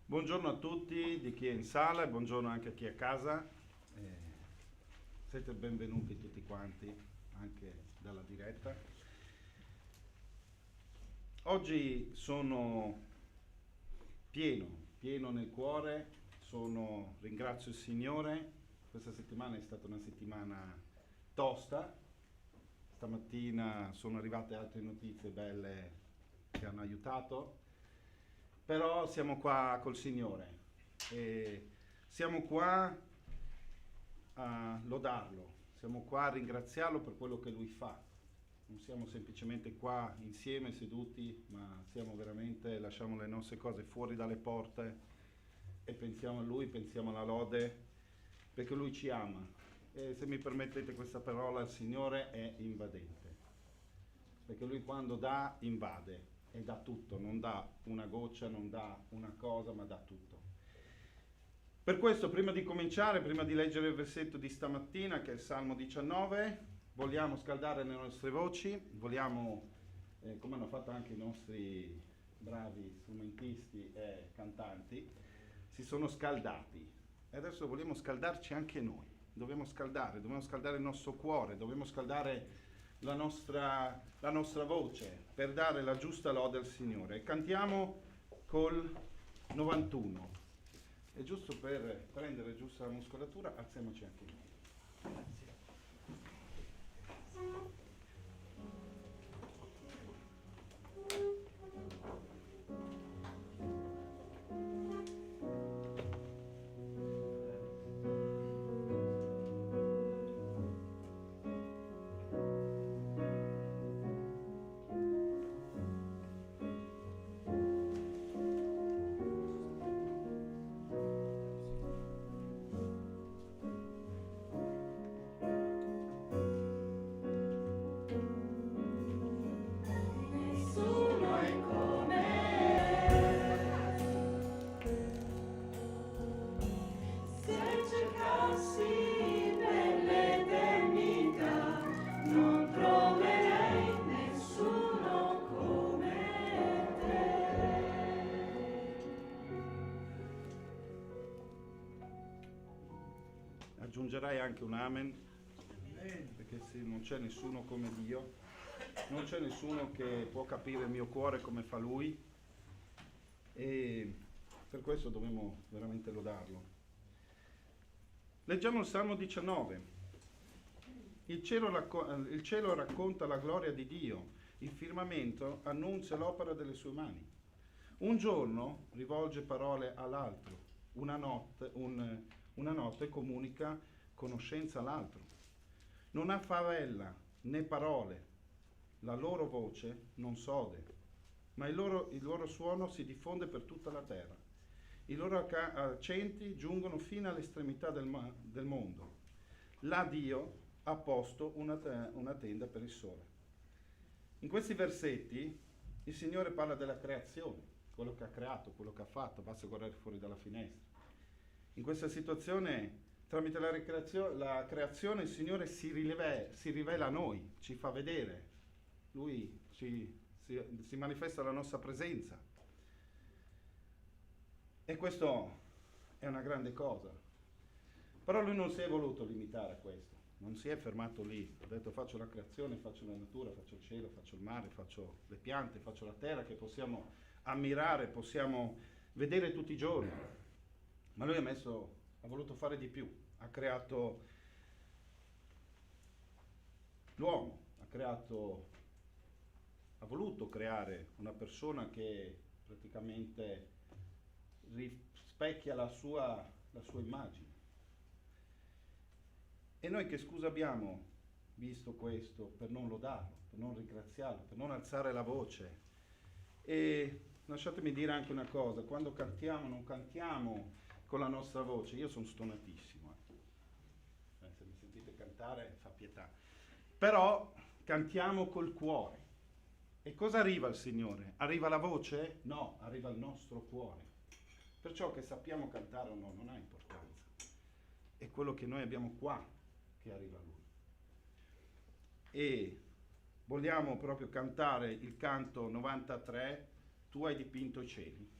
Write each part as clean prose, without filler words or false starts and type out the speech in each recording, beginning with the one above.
Buongiorno a tutti di chi è in sala e buongiorno anche a chi è a casa. Siete benvenuti tutti quanti, anche dalla diretta. Oggi sono pieno nel cuore, ringrazio il Signore. Questa settimana è stata una settimana tosta. Stamattina sono arrivate altre notizie belle che hanno aiutato. Però siamo qua col Signore e siamo qua a lodarlo, siamo qua a ringraziarlo per quello che Lui fa. Non siamo semplicemente qua insieme seduti, ma siamo veramente, lasciamo le nostre cose fuori dalle porte e pensiamo a Lui, pensiamo alla lode, perché Lui ci ama. E se mi permettete questa parola, il Signore è invadente, perché Lui quando dà, invade. E dà tutto, non dà una goccia, non dà una cosa, ma dà tutto. Per questo, prima di cominciare, prima di leggere il versetto di stamattina, che è il Salmo 19, vogliamo scaldare le nostre voci, vogliamo, come hanno fatto anche i nostri bravi strumentisti e cantanti, si sono scaldati. E adesso vogliamo scaldarci anche noi. Dobbiamo scaldare il nostro cuore, dobbiamo scaldare la nostra voce per dare la giusta lode al Signore. Cantiamo col 91. E giusto per prendere giusta la muscolatura, alziamoci anche noi. Grazie. Aggiungerai anche un amen, perché se non c'è nessuno come Dio, non c'è nessuno che può capire il mio cuore come fa Lui, e per questo dobbiamo veramente lodarlo. Leggiamo il Salmo 19. Il cielo racconta la gloria di Dio, il firmamento annuncia l'opera delle sue mani. Un giorno rivolge parole all'altro, una notte comunica conoscenza all'altro. Non ha favella né parole, la loro voce non s'ode, ma il loro suono si diffonde per tutta la terra. I loro accenti giungono fino all'estremità del mondo. Là Dio ha posto una tenda per il sole. In questi versetti il Signore parla della creazione, quello che ha creato, quello che ha fatto, basta guardare fuori dalla finestra. In questa situazione, tramite la creazione, il Signore si rivela a noi, ci fa vedere, Lui si manifesta la nostra presenza. E questo è una grande cosa. Però Lui non si è voluto limitare a questo, non si è fermato lì. Ha detto: faccio la creazione, faccio la natura, faccio il cielo, faccio il mare, faccio le piante, faccio la terra che possiamo ammirare, possiamo vedere tutti i giorni. Ma Lui ha voluto fare di più, ha creato l'uomo, ha voluto creare una persona che praticamente rispecchia la sua immagine. E noi che scusa abbiamo, visto questo, per non lodarlo, per non ringraziarlo, per non alzare la voce? E lasciatemi dire anche una cosa: quando cantiamo, non cantiamo con la nostra voce. Io sono stonatissimo, se mi sentite cantare fa pietà, però cantiamo col cuore. E cosa arriva al Signore? Arriva la voce? No, arriva il nostro cuore. Perciò che sappiamo cantare o no non ha importanza, è quello che noi abbiamo qua che arriva a Lui. E vogliamo proprio cantare il canto 93, Tu hai dipinto i cieli.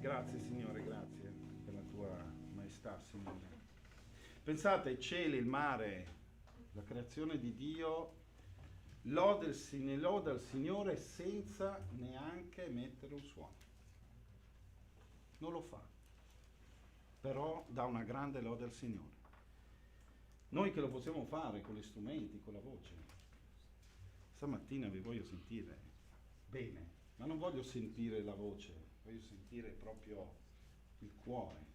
Grazie Signore, grazie per la tua maestà, Signore. Pensate, i cieli, il mare, la creazione di Dio, loda il Signore senza neanche mettere un suono. Non lo fa, però dà una grande lode al Signore. Noi che lo possiamo fare con gli strumenti, con la voce. Stamattina vi voglio sentire bene, ma non voglio sentire la voce, voglio sentire proprio il cuore,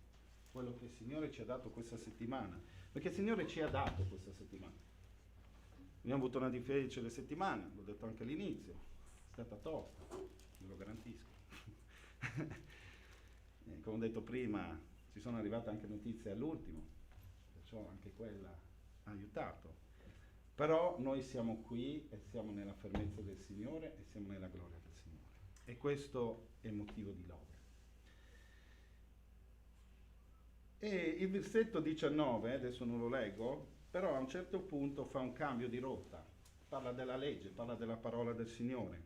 quello che il Signore ci ha dato questa settimana, perché il Signore ci ha dato questa settimana. Abbiamo avuto una difficile settimana, l'ho detto anche all'inizio, è stata tosta, ve lo garantisco. Come ho detto prima, ci sono arrivate anche notizie all'ultimo, perciò anche quella ha aiutato. Però noi siamo qui e siamo nella fermezza del Signore e siamo nella gloria del Signore. E questo è motivo di lode. E il versetto 19, adesso non lo leggo, però a un certo punto fa un cambio di rotta. Parla della legge, parla della parola del Signore.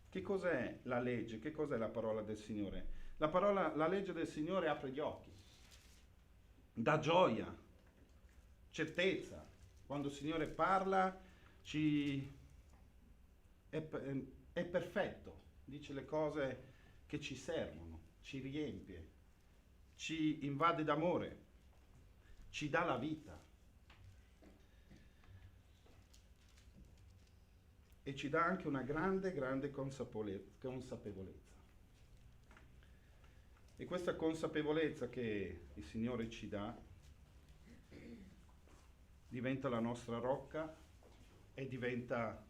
Che cos'è la legge? Che cos'è la parola del Signore? La legge del Signore apre gli occhi, dà gioia, certezza. Quando il Signore parla è perfetto, dice le cose che ci servono, ci riempie, ci invade d'amore, ci dà la vita e ci dà anche una grande, grande consapevolezza. E questa consapevolezza che il Signore ci dà diventa la nostra rocca e diventa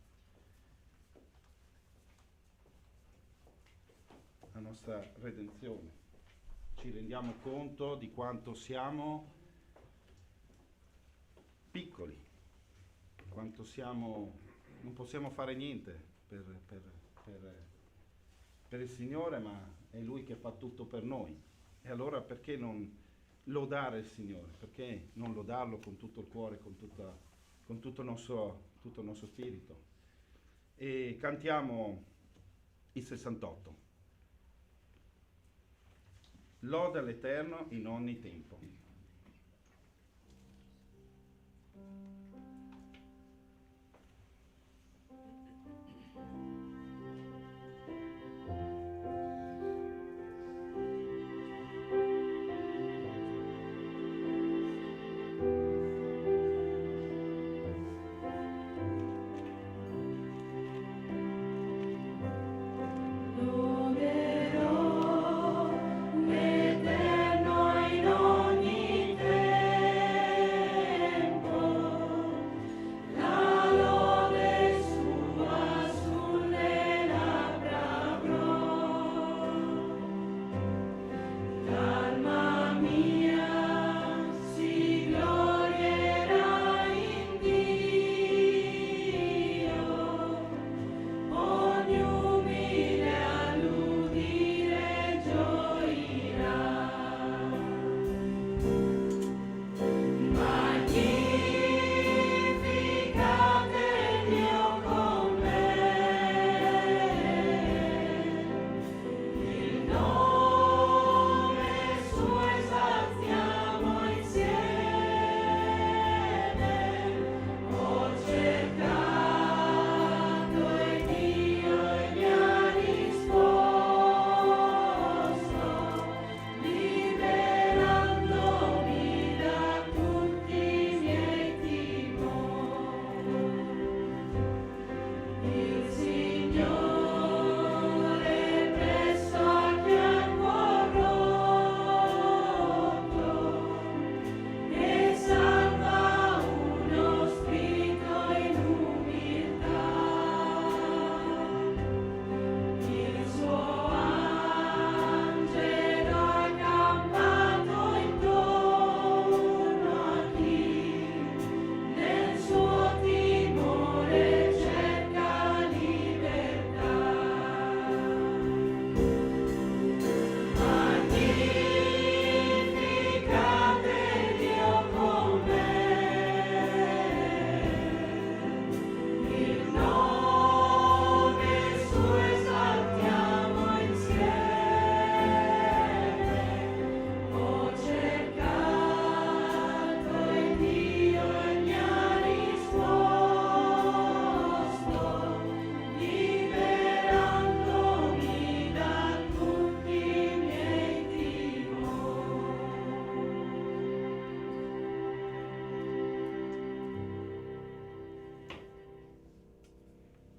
la nostra redenzione. Ci rendiamo conto di quanto siamo piccoli, quanto non possiamo fare niente per il Signore, ma è Lui che fa tutto per noi. E allora perché non lodare il Signore? Perché non lodarlo con tutto il cuore, con tutta con tutto il nostro spirito. E cantiamo il 68. Lode all'Eterno in ogni tempo.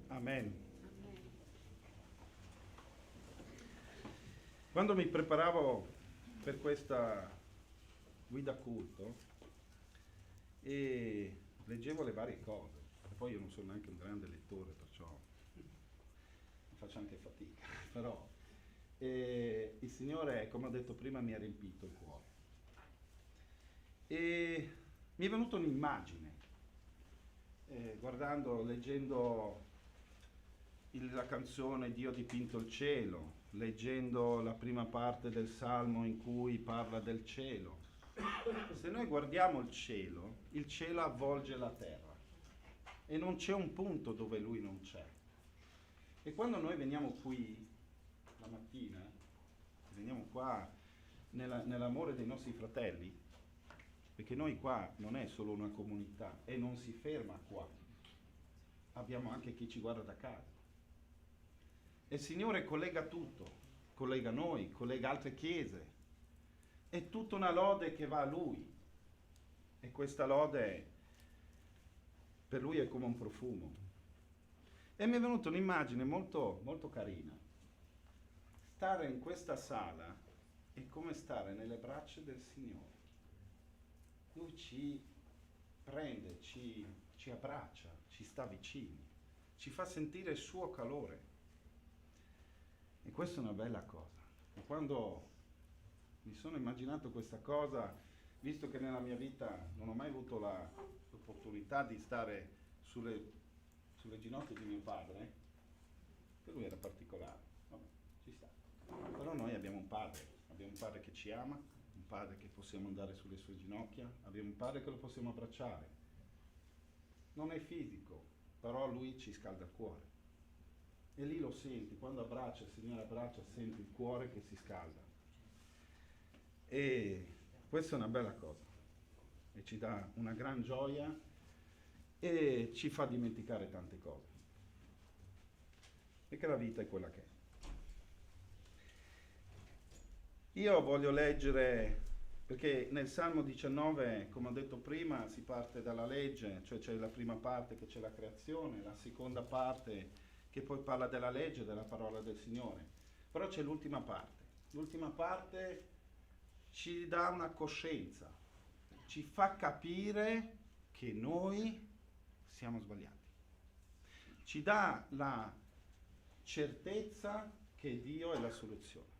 Amen. Quando mi preparavo per questa guida culto e leggevo le varie cose, e poi io non sono neanche un grande lettore, perciò faccio anche fatica, però il Signore, come ho detto prima, mi ha riempito il cuore. E mi è venuta un'immagine, leggendo la canzone Dio ha dipinto il cielo, leggendo la prima parte del Salmo in cui parla del cielo. Se noi guardiamo il cielo avvolge la terra e non c'è un punto dove lui non c'è. E quando noi veniamo qui la mattina, veniamo qua nell'amore dei nostri fratelli, perché noi qua non è solo una comunità e non si ferma qua, abbiamo anche chi ci guarda da casa. E il Signore collega tutto, collega noi, collega altre chiese, è tutta una lode che va a Lui, e questa lode per Lui è come un profumo. E mi è venuta un'immagine molto, molto carina. Stare in questa sala è come stare nelle braccia del Signore. Lui ci prende, ci abbraccia, ci sta vicini, ci fa sentire il suo calore. E questa è una bella cosa. E quando mi sono immaginato questa cosa, visto che nella mia vita non ho mai avuto l'opportunità di stare sulle ginocchia di mio padre, per lui era particolare, vabbè, ci sta. Però noi abbiamo un padre che ci ama, un padre che possiamo andare sulle sue ginocchia, abbiamo un padre che lo possiamo abbracciare. non è fisico, però lui ci scalda il cuore. E lì lo senti, quando abbraccia, il Signore abbraccia, senti il cuore che si scalda. E questa è una bella cosa. E ci dà una gran gioia e ci fa dimenticare tante cose. E che la vita è quella che è. Io voglio leggere, perché nel Salmo 19, come ho detto prima, si parte dalla legge, cioè c'è la prima parte che c'è la creazione, la seconda parte che poi parla della legge, della parola del Signore. Però c'è l'ultima parte. L'ultima parte ci dà una coscienza, ci fa capire che noi siamo sbagliati. Ci dà la certezza che Dio è la soluzione.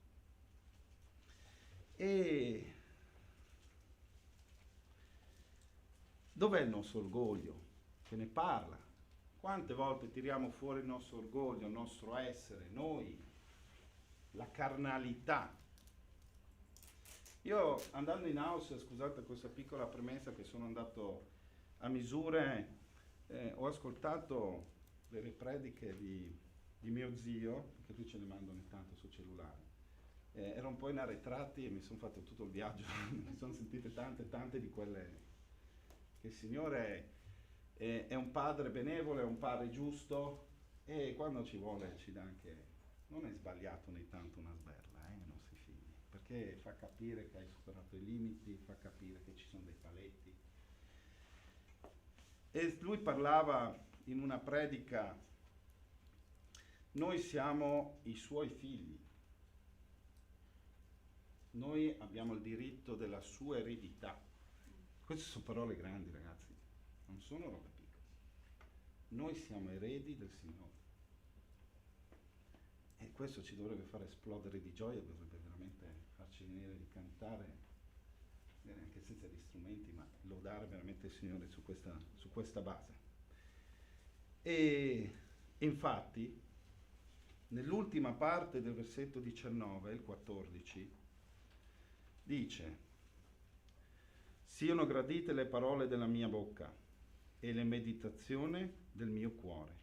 E dov'è il nostro orgoglio? Che ne parla. Quante volte tiriamo fuori il nostro orgoglio, il nostro essere, noi, la carnalità. Io andando in house, scusate questa piccola premessa, che sono andato a Misure, ho ascoltato delle prediche di mio zio, che lui ce le manda ogni tanto sul cellulare. Ero un po' in arretrati e mi sono fatto tutto il viaggio, mi sono sentite tante di quelle che il Signore è un padre benevolo, è un padre giusto e quando ci vuole ci dà anche, non è sbagliato ogni tanto una sberla ai nostri figli, perché fa capire che hai superato i limiti, fa capire che ci sono dei paletti. E lui parlava in una predica, noi siamo i suoi figli. Noi abbiamo il diritto della sua eredità. Queste sono parole grandi, ragazzi, non sono robe piccole. Noi siamo eredi del Signore. E questo ci dovrebbe far esplodere di gioia, dovrebbe veramente farci venire di cantare, anche senza gli strumenti, ma lodare veramente il Signore su questa base. E infatti, nell'ultima parte del versetto 19, il 14, dice: siano gradite le parole della mia bocca e le meditazioni del mio cuore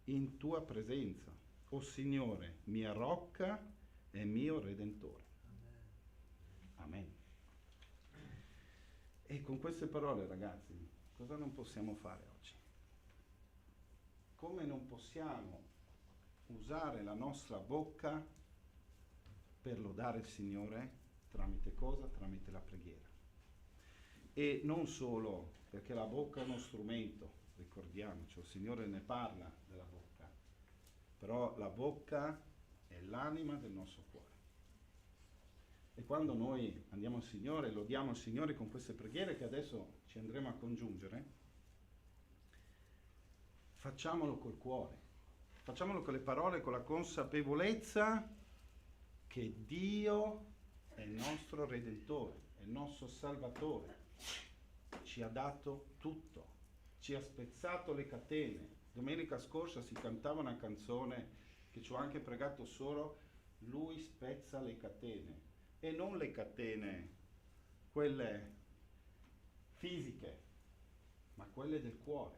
in tua presenza, o Signore, mia rocca e mio redentore. Amen. E con queste parole, ragazzi, cosa non possiamo fare oggi? Come non possiamo usare la nostra bocca per lodare il Signore? Tramite cosa? Tramite la preghiera. E non solo, perché la bocca è uno strumento, ricordiamoci, il Signore ne parla della bocca, però la bocca è l'anima del nostro cuore. E quando noi andiamo al Signore, lodiamo il Signore con queste preghiere che adesso ci andremo a congiungere, facciamolo col cuore, facciamolo con le parole, con la consapevolezza che Dio è il nostro Redentore, è il nostro Salvatore, ci ha dato tutto, ci ha spezzato le catene. Domenica scorsa si cantava una canzone che ci ho anche pregato solo, Lui spezza le catene, e non le catene, quelle fisiche, ma quelle del cuore,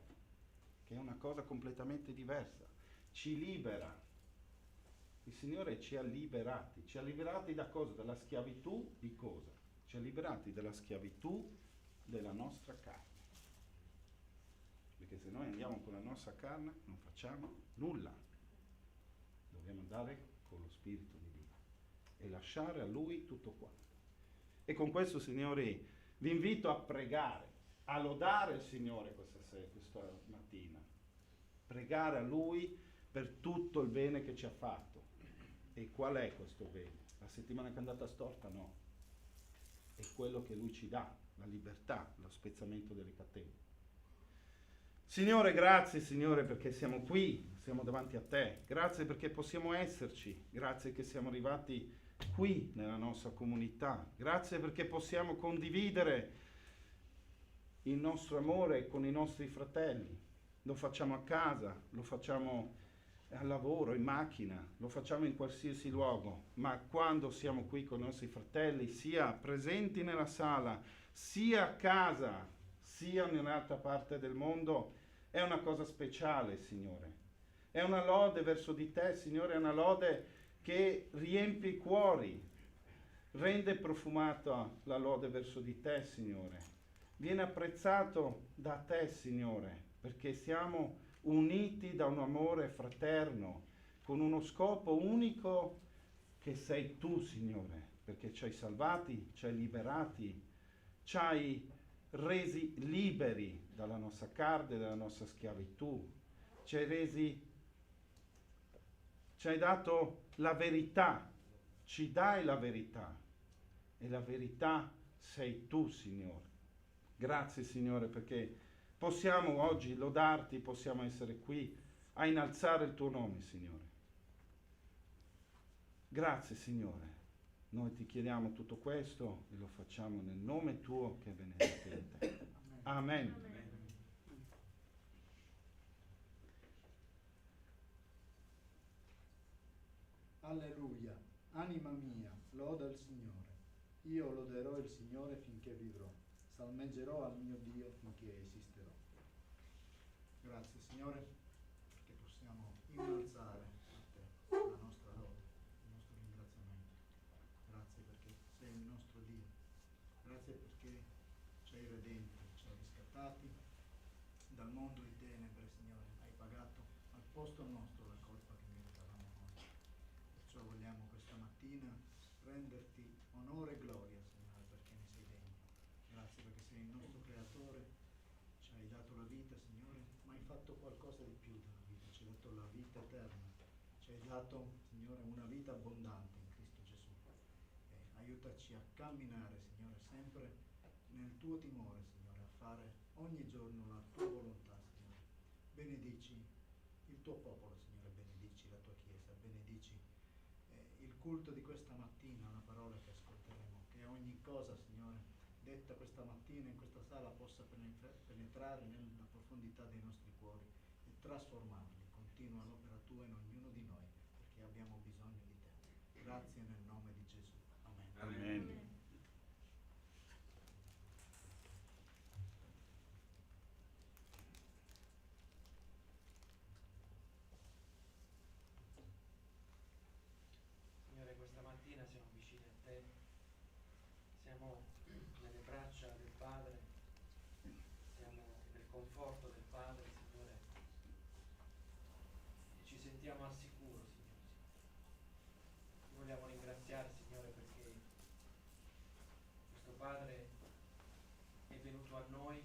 che è una cosa completamente diversa, ci libera. Il Signore ci ha liberati da cosa? Dalla schiavitù di cosa? Ci ha liberati dalla schiavitù della nostra carne. Perché se noi andiamo con la nostra carne non facciamo nulla. Dobbiamo andare con lo Spirito di Dio e lasciare a Lui tutto quanto. E con questo, signori, vi invito a pregare, a lodare il Signore questa mattina. Pregare a Lui per tutto il bene che ci ha fatto. E qual è questo bene? La settimana che è andata storta? No. È quello che Lui ci dà, la libertà, lo spezzamento delle catene. Signore, grazie Signore perché siamo qui, siamo davanti a Te. Grazie perché possiamo esserci. Grazie che siamo arrivati qui nella nostra comunità. Grazie perché possiamo condividere il nostro amore con i nostri fratelli. Lo facciamo a casa, lo facciamo al lavoro, in macchina, lo facciamo in qualsiasi luogo, ma quando siamo qui con i nostri fratelli, sia presenti nella sala, sia a casa, sia in un'altra parte del mondo, è una cosa speciale, Signore. È una lode verso di te, Signore, è una lode che riempie i cuori, rende profumata la lode verso di te, Signore. Viene apprezzato da te, Signore, perché siamo uniti da un amore fraterno, con uno scopo unico che sei tu, Signore, perché ci hai salvati, ci hai liberati, ci hai resi liberi dalla nostra carne, dalla nostra schiavitù, ci hai dato la verità, ci dai la verità e la verità sei tu, Signore. Grazie, Signore, perché possiamo oggi lodarti, possiamo essere qui a innalzare il tuo nome, Signore. Grazie, Signore. Noi ti chiediamo tutto questo e lo facciamo nel nome tuo che è benedetto in te. Amen. Amen. Alleluia, anima mia, loda il Signore. Io loderò il Signore finché vivrò, salmeggerò al mio Dio finché esisterò. Grazie Signore, perché possiamo innalzare a te la nostra lode, il nostro ringraziamento. Grazie perché sei il nostro Dio. Grazie perché ci hai redenti, ci hai riscattati dal mondo di tenebre, Signore. Hai pagato al posto nostro la colpa che meritavamo noi. Perciò vogliamo questa mattina renderti onore e gloria, Signore, perché ne sei degno. Grazie perché sei il nostro creatore, ci hai dato la vita, Signore, ma hai fatto qualcosa di più della vita, ci hai dato la vita eterna, ci hai dato, Signore, una vita abbondante in Cristo Gesù. Aiutaci a camminare, Signore, sempre nel tuo timore, Signore, a fare ogni giorno la tua volontà, Signore. Benedici il tuo popolo, Signore, benedici la tua Chiesa, benedici il culto di questa mattina, la parola che ascolteremo, che ogni cosa, Signore, detta questa mattina in questa sala possa penetrare nella profondità dei nostri cuori e trasformarli. Continua l'opera tua in ognuno di noi, perché abbiamo bisogno di te. Grazie nel nome di Gesù. Amen. Amen. Signore, questa mattina siamo vicini a te, siamo nelle braccia del Padre, siamo nel conforto del Padre, Signore, e ci sentiamo al sicuro, Signore. Ti vogliamo ringraziare, Signore, perché questo Padre è venuto a noi,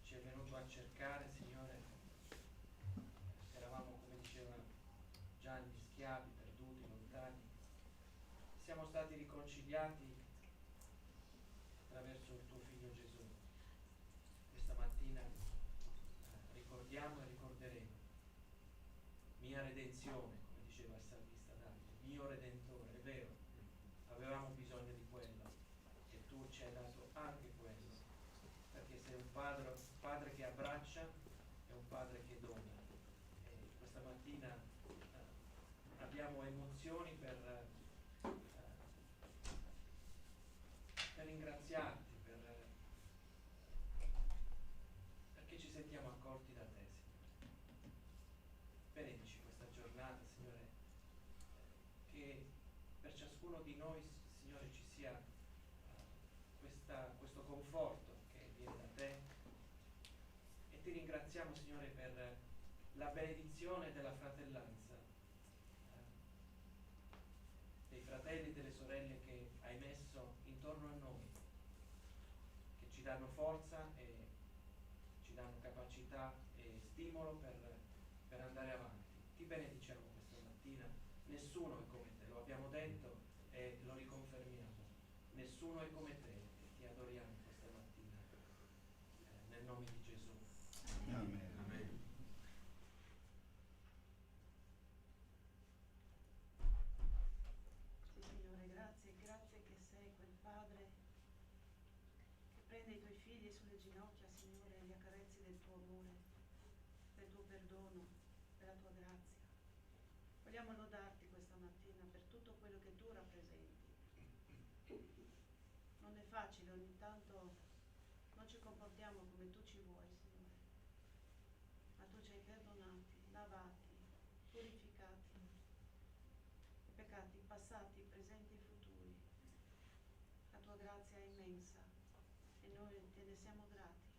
ci è venuto a cercare, Signore. Eravamo, come diceva Gianni, schiavi, perduti, lontani. Siamo stati riconciliati attraverso il tuo figlio Gesù. Questa mattina ricordiamo e ricorderemo mia redenzione, come diceva il salmista Davide, mio redentore. È vero, avevamo bisogno di quello e tu ci hai dato anche quello, perché sei un padre che abbraccia e un padre che dona. E questa mattina abbiamo emozioni per ringraziarti, perché ci sentiamo accolti da te, Signore. Benedici questa giornata, Signore, che per ciascuno di noi, Signore, ci sia questo conforto che viene da te, e ti ringraziamo, Signore, per la benedizione della fratellanza, dei fratelli e delle sorelle che hai messo intorno a noi, che ci danno forza e ci danno capacità e stimolo per andare avanti. Ti benediciamo questa mattina. Nessuno è come te, lo abbiamo detto e lo riconfermiamo. Nessuno è come te e ti adoriamo questa mattina. Nel nome di Gesù. Amen. Amen. Sì, Signore, grazie, grazie che sei quel Padre che prende i tuoi figli sulle ginocchia, Signore, e li accarezzi del tuo amore, del tuo perdono, della tua grazia. Vogliamo lodarti questa mattina per tutto quello che tu rappresenti. Non è facile, ogni tanto non noi ci comportiamo come tu ci vuoi, Signore. Ma tu ci hai perdonati, lavati, purificati, i peccati passati, presenti e futuri. La tua grazia è immensa e noi te ne siamo grati.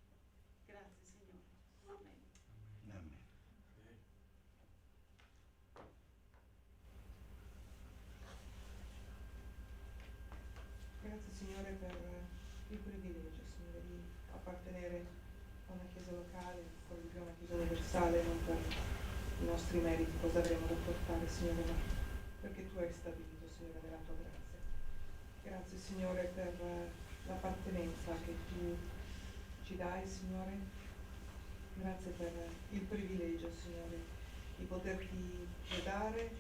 Grazie, Signore. Amen. Amen. Grazie Signore per il privilegio, Signore, di appartenere a una chiesa locale, poi di più a una chiesa universale, non per i nostri meriti, cosa avremo da portare, Signore, ma perché tu hai stabilito, Signore, nella tua grazia. Grazie Signore per l'appartenenza che tu ci dai, Signore. Grazie per il privilegio, Signore, di poterti lodare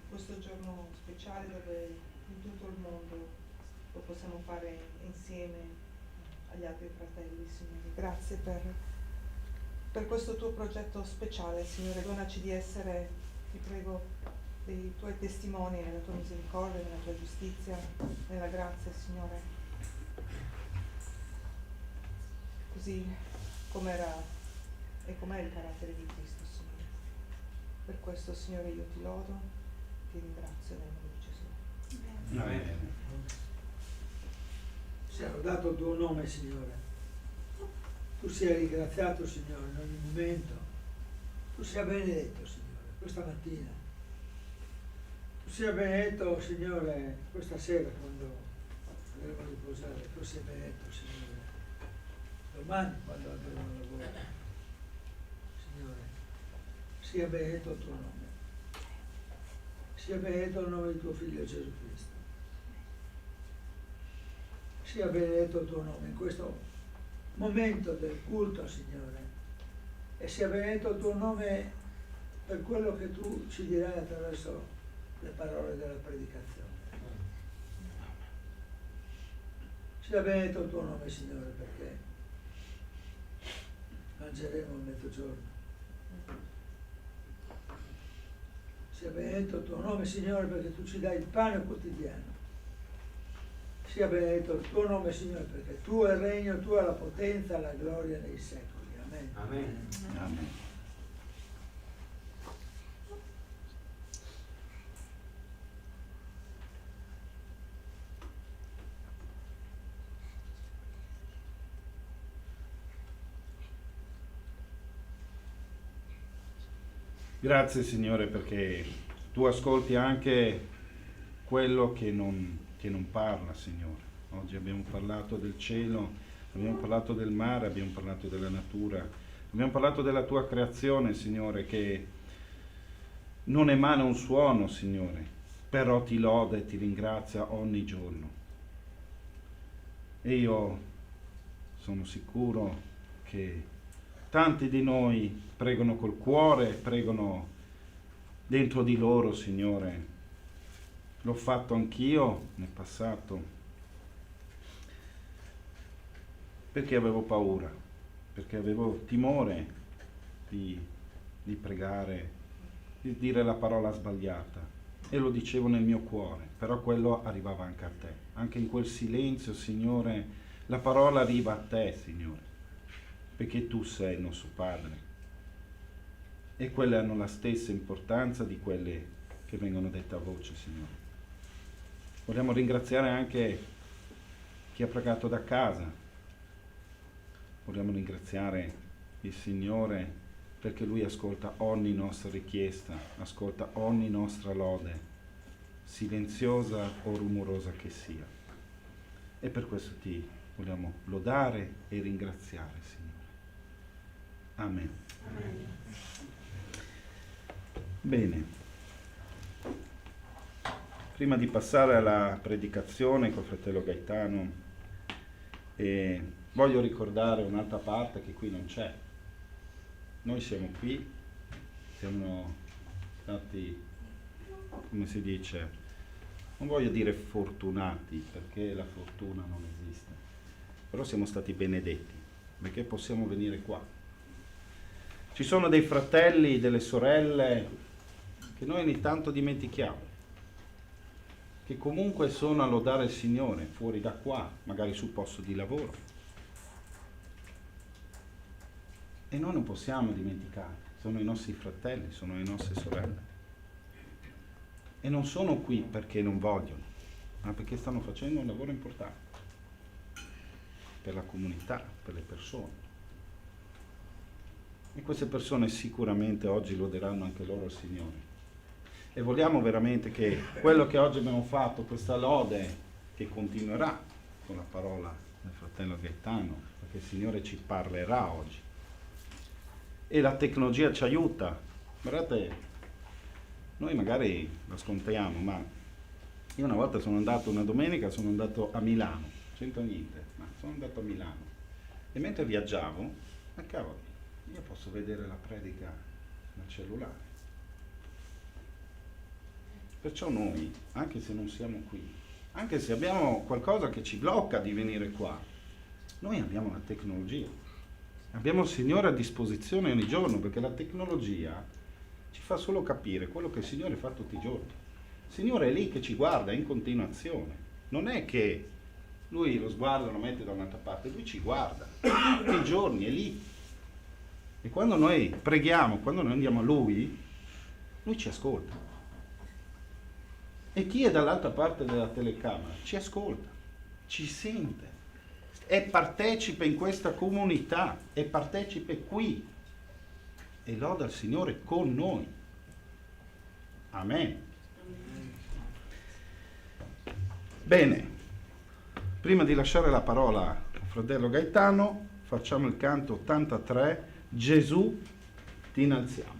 questo giorno speciale dove in tutto il mondo lo possiamo fare insieme agli altri fratelli, Signore. Grazie per questo tuo progetto speciale, Signore. Donaci di essere, ti prego, dei tuoi testimoni nella tua misericordia, nella tua giustizia, nella grazia, Signore. Così come era e com'è il carattere di Cristo, Signore. Per questo, Signore, io ti lodo, ti ringrazio nel nome di Gesù. Amen. Sia lodato il tuo nome, Signore. Tu sia ringraziato, Signore, in ogni momento. Tu sia benedetto, Signore, questa mattina. Tu sia benedetto, Signore, questa sera quando andremo a riposare. Tu sia benedetto, Signore, domani quando andremo a lavoro. Signore, sia benedetto il tuo nome. Sia benedetto il nome di tuo Figlio Gesù Cristo. Sia benedetto il tuo nome in questo momento del culto, Signore, e sia benedetto il tuo nome per quello che tu ci dirai attraverso le parole della predicazione. Sia benedetto il tuo nome, Signore, perché mangeremo a mezzogiorno. Sia benedetto il tuo nome, Signore, perché tu ci dai il pane quotidiano. Sia benedetto il tuo nome, Signore, perché tu è il regno, tu è la potenza, la gloria nei secoli. Amen. Amen. Amen. Grazie Signore perché tu ascolti anche quello che non parla, Signore. Oggi abbiamo parlato del cielo, abbiamo parlato del mare, abbiamo parlato della natura, abbiamo parlato della tua creazione, Signore, che non emana un suono, Signore, però ti loda e ti ringrazia ogni giorno. E io sono sicuro che tanti di noi pregano col cuore, pregano dentro di loro, Signore. L'ho fatto anch'io nel passato, perché avevo paura, perché avevo timore di pregare, di dire la parola sbagliata, e lo dicevo nel mio cuore, però quello arrivava anche a te. Anche in quel silenzio, Signore, la parola arriva a te, Signore, perché tu sei il nostro Padre, e quelle hanno la stessa importanza di quelle che vengono dette a voce, Signore. Vogliamo ringraziare anche chi ha pregato da casa. Vogliamo ringraziare il Signore perché Lui ascolta ogni nostra richiesta, ascolta ogni nostra lode, silenziosa o rumorosa che sia. E per questo ti vogliamo lodare e ringraziare, Signore. Amen. Amen. Bene. Prima di passare alla predicazione col fratello Gaetano, voglio ricordare un'altra parte che qui non c'è. Noi siamo qui, siamo stati, come si dice, non voglio dire fortunati, perché la fortuna non esiste, però siamo stati benedetti, perché possiamo venire qua. Ci sono dei fratelli, delle sorelle che noi ogni tanto dimentichiamo, che comunque sono a lodare il Signore fuori da qua, magari sul posto di lavoro, E noi non possiamo dimenticare, sono i nostri fratelli, sono le nostre sorelle. E non sono qui perché non vogliono, ma perché stanno facendo un lavoro importante per la comunità, per le persone. E queste persone sicuramente oggi loderanno anche loro il Signore. E vogliamo veramente che quello che oggi abbiamo fatto, questa lode, che continuerà con la parola del fratello Gaetano, perché il Signore ci parlerà oggi. E la tecnologia ci aiuta. Guardate, noi magari lo scontiamo, ma io una volta una domenica sono andato a Milano, c'entra niente, ma sono andato a Milano. E mentre viaggiavo, ma cavolo, io posso vedere la predica nel cellulare. Perciò noi, anche se non siamo qui, anche se abbiamo qualcosa che ci blocca di venire qua, noi abbiamo la tecnologia. Abbiamo il Signore a disposizione ogni giorno, perché la tecnologia ci fa solo capire quello che il Signore fa tutti i giorni. Il Signore è lì che ci guarda in continuazione. Non è che Lui lo sguardo lo mette da un'altra parte, Lui ci guarda tutti i giorni, è lì. E quando noi preghiamo, quando noi andiamo a Lui ci ascolta. E chi è dall'altra parte della telecamera ci ascolta, ci sente, è partecipe in questa comunità, è partecipe qui e loda il Signore con noi. Amen. Bene, prima di lasciare la parola al fratello Gaetano, facciamo il canto 83, Gesù, ti innalziamo.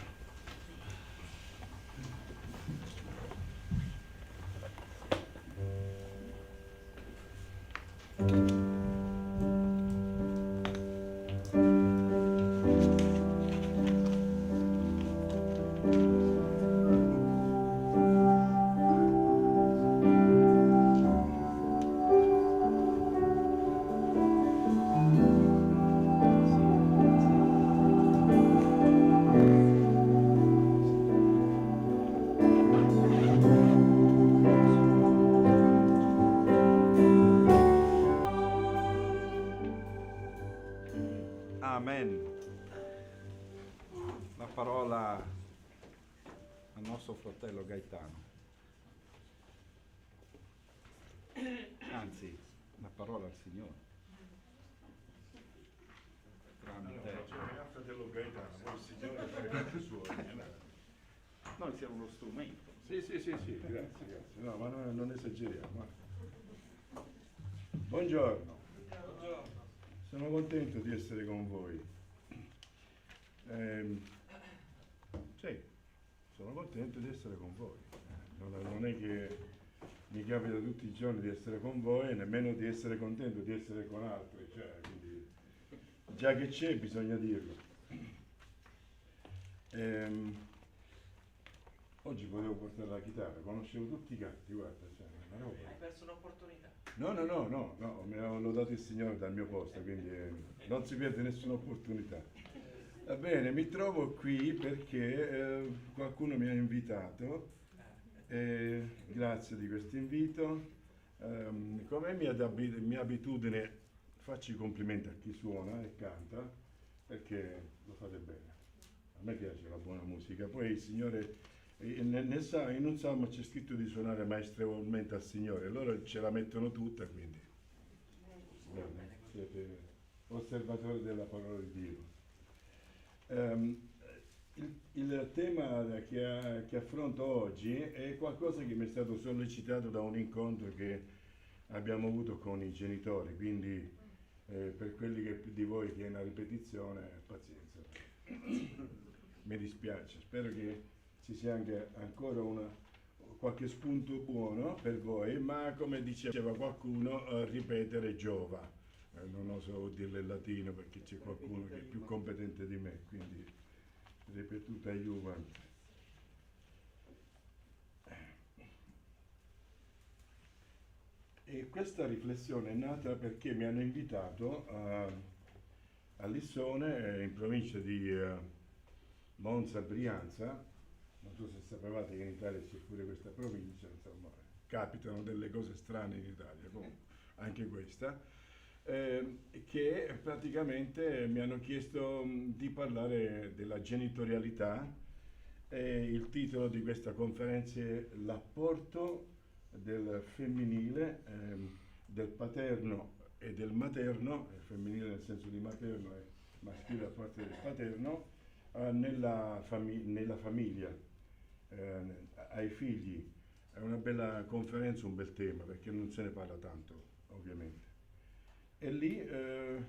Amen. La parola al nostro fratello Gaetano. Anzi, la parola al Signore. Tramite. Fratello Gaetano, il Signore fa i fatti suoi. Noi siamo uno strumento. Sì, grazie. No, ma non esageriamo. Buongiorno. Sono contento di essere con voi. Sì, sono contento di essere con voi. Non è che mi capita tutti i giorni di essere con voi e nemmeno di essere contento di essere con altri. Quindi, già che c'è, bisogna dirlo. Oggi potevo portare la chitarra, conoscevo tutti i canti, guarda, una roba. Hai perso un'opportunità. No, me l'ho dato il Signore dal mio posto, quindi non si perde nessuna opportunità. Va bene, mi trovo qui perché qualcuno mi ha invitato, grazie di questo invito. Come è mia abitudine, faccio i complimenti a chi suona e canta, perché lo fate bene. A me piace la buona musica, poi il Signore... in un salmo c'è scritto di suonare maestrevolmente al Signore, loro ce la mettono tutta, quindi siete osservatori della parola di Dio. Il tema che affronto oggi è qualcosa che mi è stato sollecitato da un incontro che abbiamo avuto con i genitori, quindi per quelli di voi che è una ripetizione, pazienza, mi dispiace, spero che ci sia anche ancora qualche spunto buono per voi, ma come diceva qualcuno, ripetere giova. Non oso dirlo in latino perché c'è qualcuno che è più competente di me, quindi ripetuta iuvant. E questa riflessione è nata perché mi hanno invitato a Lissone, in provincia di Monza, Brianza. Non so se sapevate che in Italia c'è pure questa provincia, insomma, capitano delle cose strane in Italia, comunque, anche questa. che praticamente mi hanno chiesto di parlare della genitorialità. Il titolo di questa conferenza è L'apporto del femminile, del paterno e del materno, femminile nel senso di materno e maschile a parte del paterno, nella famiglia, ai figli. È una bella conferenza, un bel tema, perché non se ne parla tanto, ovviamente. E lì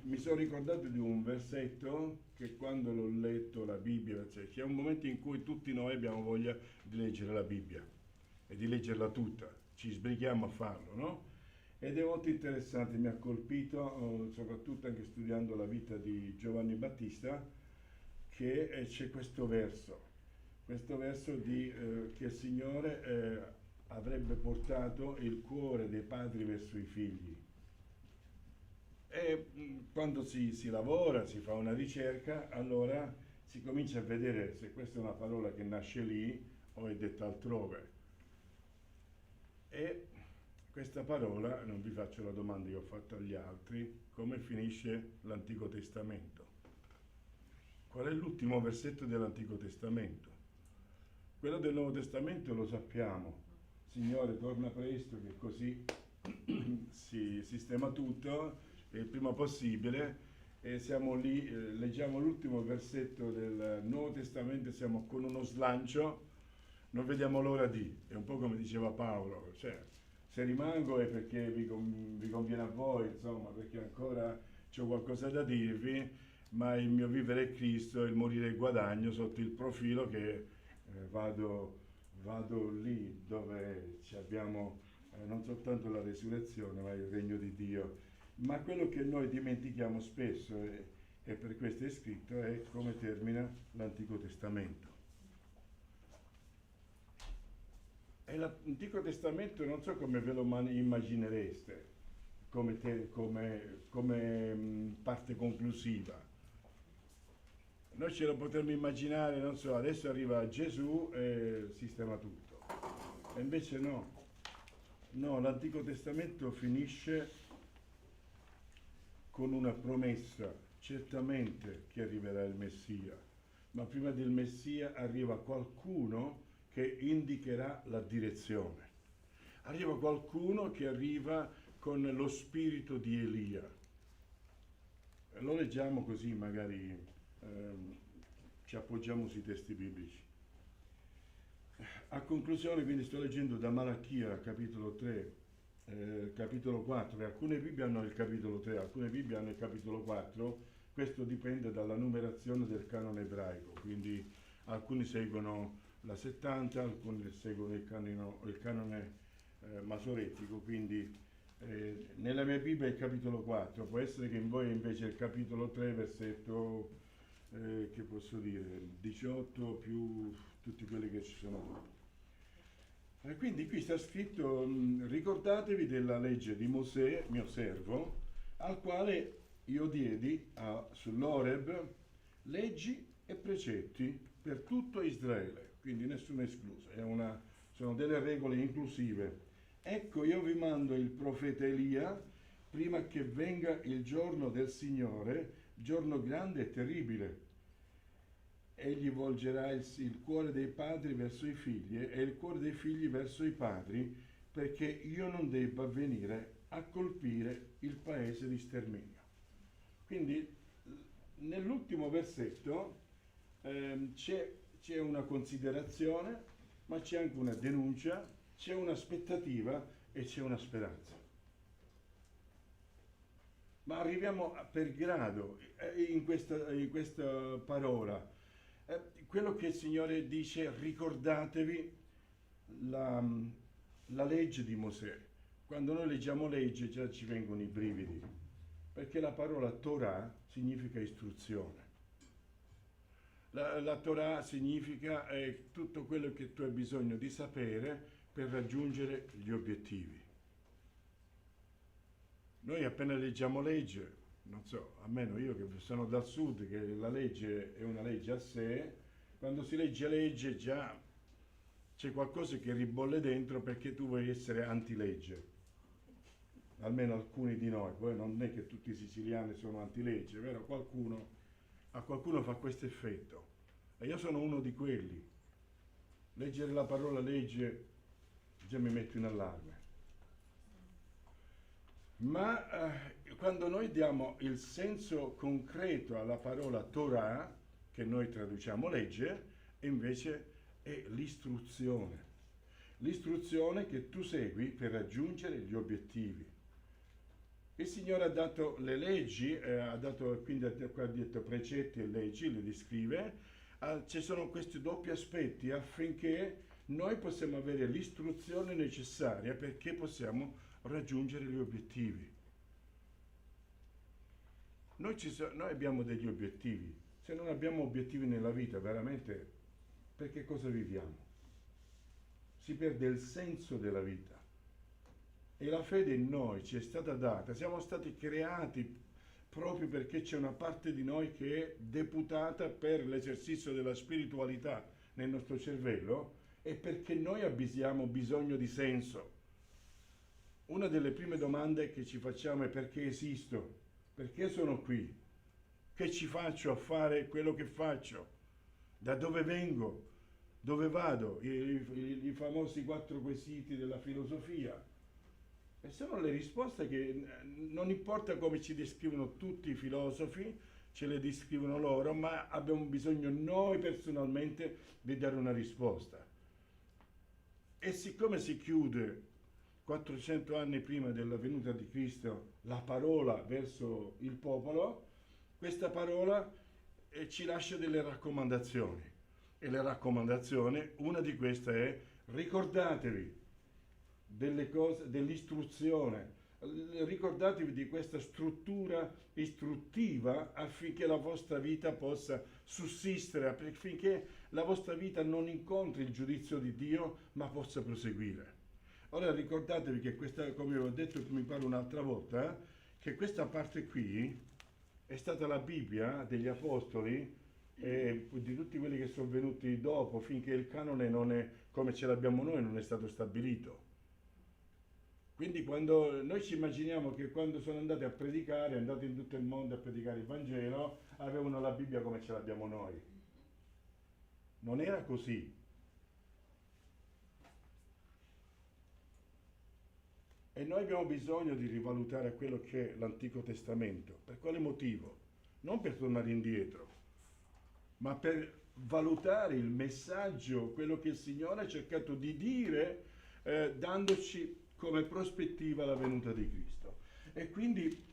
mi sono ricordato di un versetto che quando l'ho letto, la Bibbia, cioè, che è un momento in cui tutti noi abbiamo voglia di leggere la Bibbia e di leggerla tutta, ci sbrighiamo a farlo, no? Ed è molto interessante, mi ha colpito, soprattutto anche studiando la vita di Giovanni Battista, che c'è questo verso di, che il Signore avrebbe portato il cuore dei padri verso i figli. E quando si lavora, si fa una ricerca, allora si comincia a vedere se questa è una parola che nasce lì o è detta altrove. E questa parola, non vi faccio la domanda che ho fatto agli altri, come finisce l'Antico Testamento? Qual è l'ultimo versetto dell'Antico Testamento? Quello del Nuovo Testamento lo sappiamo. Signore, torna presto, che così si sistema tutto il prima possibile, e siamo lì, leggiamo l'ultimo versetto del Nuovo Testamento, siamo con uno slancio, non vediamo l'ora è un po' come diceva Paolo, cioè se rimango è perché vi conviene a voi, insomma, perché ancora c'ho qualcosa da dirvi, ma il mio vivere è Cristo, il morire è guadagno, sotto il profilo che vado lì dove ci abbiamo non soltanto la resurrezione, ma il regno di Dio. Ma quello che noi dimentichiamo spesso, e per questo è scritto, è come termina l'Antico Testamento. E l'Antico Testamento non so come ve lo immaginereste, come parte conclusiva. Noi ce lo potremmo immaginare, non so, adesso arriva Gesù e sistema tutto. E invece no. No, l'Antico Testamento finisce con una promessa, certamente che arriverà il Messia, ma prima del Messia arriva qualcuno che indicherà la direzione. Arriva qualcuno che arriva con lo spirito di Elia. Lo leggiamo così, magari ci appoggiamo sui testi biblici. A conclusione, quindi, sto leggendo da Malachia, capitolo 3, capitolo 4, e alcune Bibbie hanno il capitolo 3, alcune Bibbie hanno il capitolo 4, questo dipende dalla numerazione del canone ebraico, quindi alcuni seguono la 70, alcuni seguono il canone masoretico, quindi nella mia Bibbia è il capitolo 4, può essere che in voi invece è il capitolo 3, versetto, che posso dire, 18 più tutti quelli che ci sono dopo. Quindi qui sta scritto, ricordatevi della legge di Mosè, mio servo, al quale io diedi sull'Oreb leggi e precetti per tutto Israele, quindi nessuno escluso, sono delle regole inclusive. Ecco, io vi mando il profeta Elia prima che venga il giorno del Signore, giorno grande e terribile. Egli volgerà il cuore dei padri verso i figli e il cuore dei figli verso i padri, perché io non debba venire a colpire il paese di sterminio. Quindi nell'ultimo versetto c'è una considerazione, ma c'è anche una denuncia, c'è un'aspettativa e c'è una speranza. Ma arriviamo per grado in questa parola. Quello che il Signore dice, ricordatevi la legge di Mosè. Quando noi leggiamo legge già ci vengono i brividi, perché la parola Torah significa istruzione. La Torah significa tutto quello che tu hai bisogno di sapere per raggiungere gli obiettivi. Noi appena leggiamo legge, non so, almeno io che sono dal sud, che la legge è una legge a sé, quando si legge legge già c'è qualcosa che ribolle dentro perché tu vuoi essere antilegge. almeno alcuni di noi, poi non è che tutti i siciliani sono antilegge, vero? A qualcuno fa questo effetto. E io sono uno di quelli. Leggere la parola legge già mi metto in allarme. Ma quando noi diamo il senso concreto alla parola Torah, che noi traduciamo legge, invece è l'istruzione. L'istruzione che tu segui per raggiungere gli obiettivi. Il Signore ha dato le leggi, quindi ha detto precetti e leggi, le descrive. Ci sono questi doppi aspetti affinché noi possiamo avere l'istruzione necessaria perché possiamo raggiungere gli obiettivi. Noi abbiamo degli obiettivi. Se non abbiamo obiettivi nella vita, veramente, per che cosa viviamo? Si perde il senso della vita. E la fede in noi ci è stata data, siamo stati creati proprio perché c'è una parte di noi che è deputata per l'esercizio della spiritualità nel nostro cervello e perché noi abbiamo bisogno di senso. Una delle prime domande che ci facciamo è: perché esisto? Perché sono qui? Che ci faccio a fare quello che faccio? Da dove vengo? Dove vado? I famosi 4 quesiti della filosofia. E sono le risposte che non importa come ci descrivono tutti i filosofi, ce le descrivono loro, ma abbiamo bisogno noi personalmente di dare una risposta. E siccome si chiude 400 anni prima della venuta di Cristo la parola verso il popolo, questa parola ci lascia delle raccomandazioni. E le raccomandazioni, una di queste è: ricordatevi delle cose, dell'istruzione, ricordatevi di questa struttura istruttiva affinché la vostra vita possa sussistere, affinché la vostra vita non incontri il giudizio di Dio ma possa proseguire. Ora ricordatevi che questa, come ho detto mi pare un'altra volta, che questa parte qui è stata la Bibbia degli Apostoli e di tutti quelli che sono venuti dopo, finché il canone non è come ce l'abbiamo noi, non è stato stabilito. Quindi quando noi ci immaginiamo che quando sono andati a predicare, andati in tutto il mondo a predicare il Vangelo, avevano la Bibbia come ce l'abbiamo noi. Non era così. E noi abbiamo bisogno di rivalutare quello che è l'Antico Testamento. Per quale motivo? Non per tornare indietro, ma per valutare il messaggio, quello che il Signore ha cercato di dire, dandoci come prospettiva la venuta di Cristo. E quindi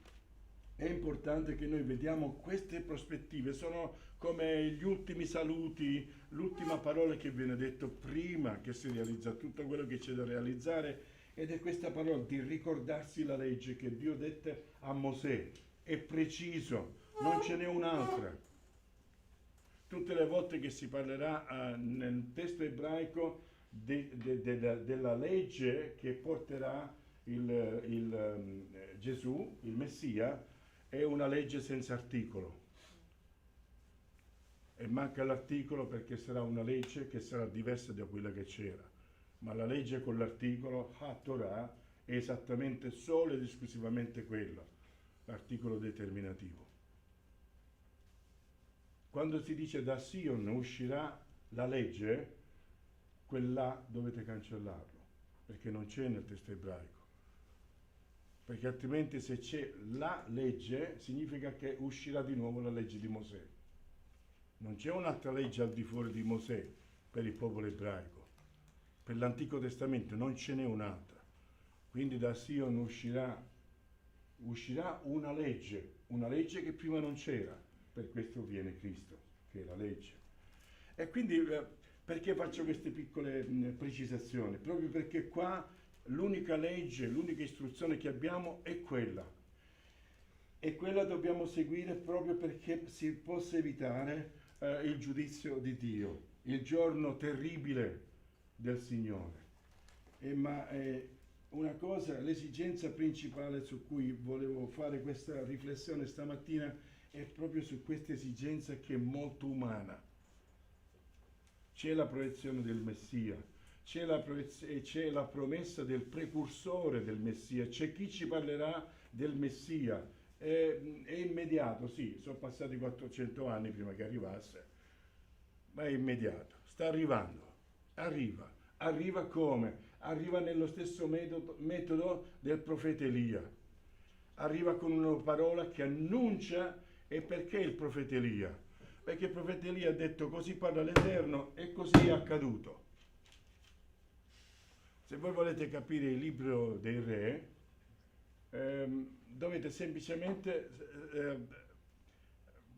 è importante che noi vediamo queste prospettive, sono come gli ultimi saluti, l'ultima parola che viene detto prima che si realizza tutto quello che c'è da realizzare, ed è questa parola di ricordarsi la legge che Dio dette a Mosè. È preciso, non ce n'è un'altra. Tutte le volte che si parlerà nel testo ebraico della legge che porterà Gesù, il Messia, è una legge senza articolo. E manca l'articolo perché sarà una legge che sarà diversa da quella che c'era. Ma la legge con l'articolo, Torah, è esattamente solo ed esclusivamente quello, l'articolo determinativo. Quando si dice da Sion uscirà la legge, quella dovete cancellarlo, perché non c'è nel testo ebraico. Perché altrimenti se c'è la legge, significa che uscirà di nuovo la legge di Mosè. Non c'è un'altra legge al di fuori di Mosè per il popolo ebraico. Per l'Antico Testamento non ce n'è un'altra. Quindi da Sion uscirà una legge che prima non c'era. Per questo viene Cristo, che è la legge. E quindi perché faccio queste piccole precisazioni? Proprio perché qua l'unica legge, l'unica istruzione che abbiamo è quella. E quella dobbiamo seguire proprio perché si possa evitare il giudizio di Dio, il giorno terribile del Signore. Ma una cosa, l'esigenza principale su cui volevo fare questa riflessione stamattina è proprio su questa esigenza che è molto umana. C'è la proiezione del Messia, c'è la promessa del precursore del Messia, c'è chi ci parlerà del Messia, è immediato, sì, sono passati 400 anni prima che arrivasse, ma è immediato, sta arrivando, arriva come? Arriva nello stesso metodo del profeta Elia, arriva con una parola che annuncia. E perché il profeta Elia? Perché il profeta Elia ha detto così parla l'Eterno e così è accaduto. Se voi volete capire il libro dei re, dovete semplicemente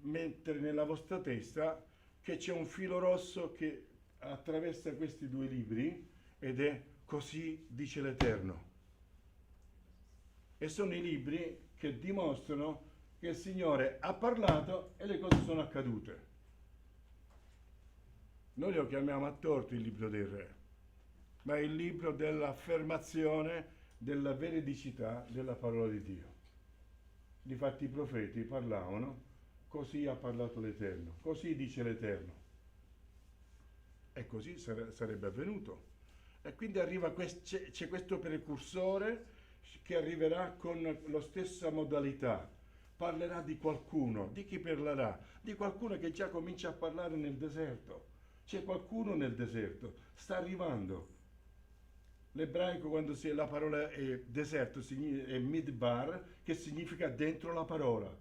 mettere nella vostra testa che c'è un filo rosso che attraversa questi due libri ed è così dice l'Eterno. E sono i libri che dimostrano che il Signore ha parlato e le cose sono accadute. Noi lo chiamiamo a torto il libro dei re, ma è il libro dell'affermazione della veridicità della parola di Dio. Difatti i profeti parlavano, così ha parlato l'Eterno, così dice l'Eterno. E così sarebbe avvenuto. E quindi c'è questo precursore che arriverà con la stessa modalità. Parlerà di qualcuno. Di chi parlerà? Di qualcuno che già comincia a parlare nel deserto. C'è qualcuno nel deserto, sta arrivando. L'ebraico, quando la parola è deserto, è midbar, che significa dentro la parola.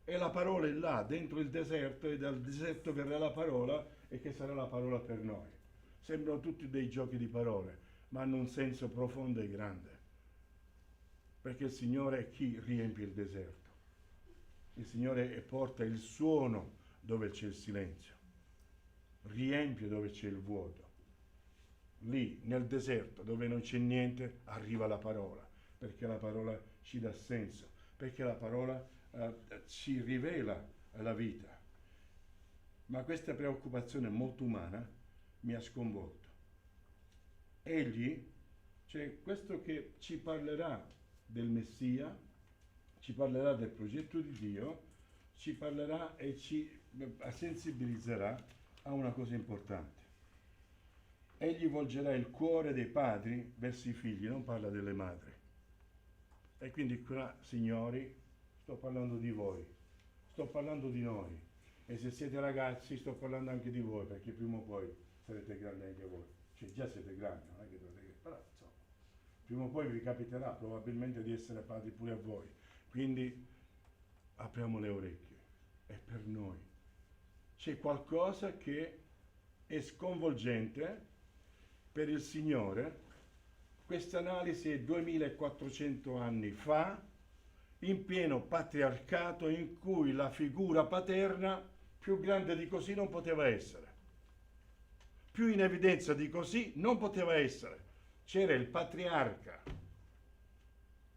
E la parola è là, dentro il deserto, e dal deserto verrà la parola, e che sarà la parola per noi. Sembrano tutti dei giochi di parole, ma hanno un senso profondo e grande. Perché il Signore è chi riempie il deserto. Il Signore porta il suono dove c'è il silenzio, riempie dove c'è il vuoto. Lì, nel deserto, dove non c'è niente, arriva la parola, perché la parola ci dà senso, perché la parola ci rivela la vita. Ma questa preoccupazione molto umana mi ha sconvolto. Egli, cioè questo che ci parlerà del Messia, ci parlerà del progetto di Dio, ci parlerà e ci sensibilizzerà a una cosa importante. Egli volgerà il cuore dei padri verso i figli, non parla delle madri. E quindi qua, signori, sto parlando di voi, sto parlando di noi. E se siete ragazzi, sto parlando anche di voi, perché prima o poi sarete grandi anche voi. Cioè già siete grandi, non è che dovete... Però insomma, prima o poi vi capiterà probabilmente di essere padri pure a voi. Quindi apriamo le orecchie, è per noi. C'è qualcosa che è sconvolgente per il Signore. Questa analisi è 2400 anni fa, in pieno patriarcato, in cui la figura paterna più grande di così non poteva essere. Più in evidenza di così non poteva essere. C'era il patriarca.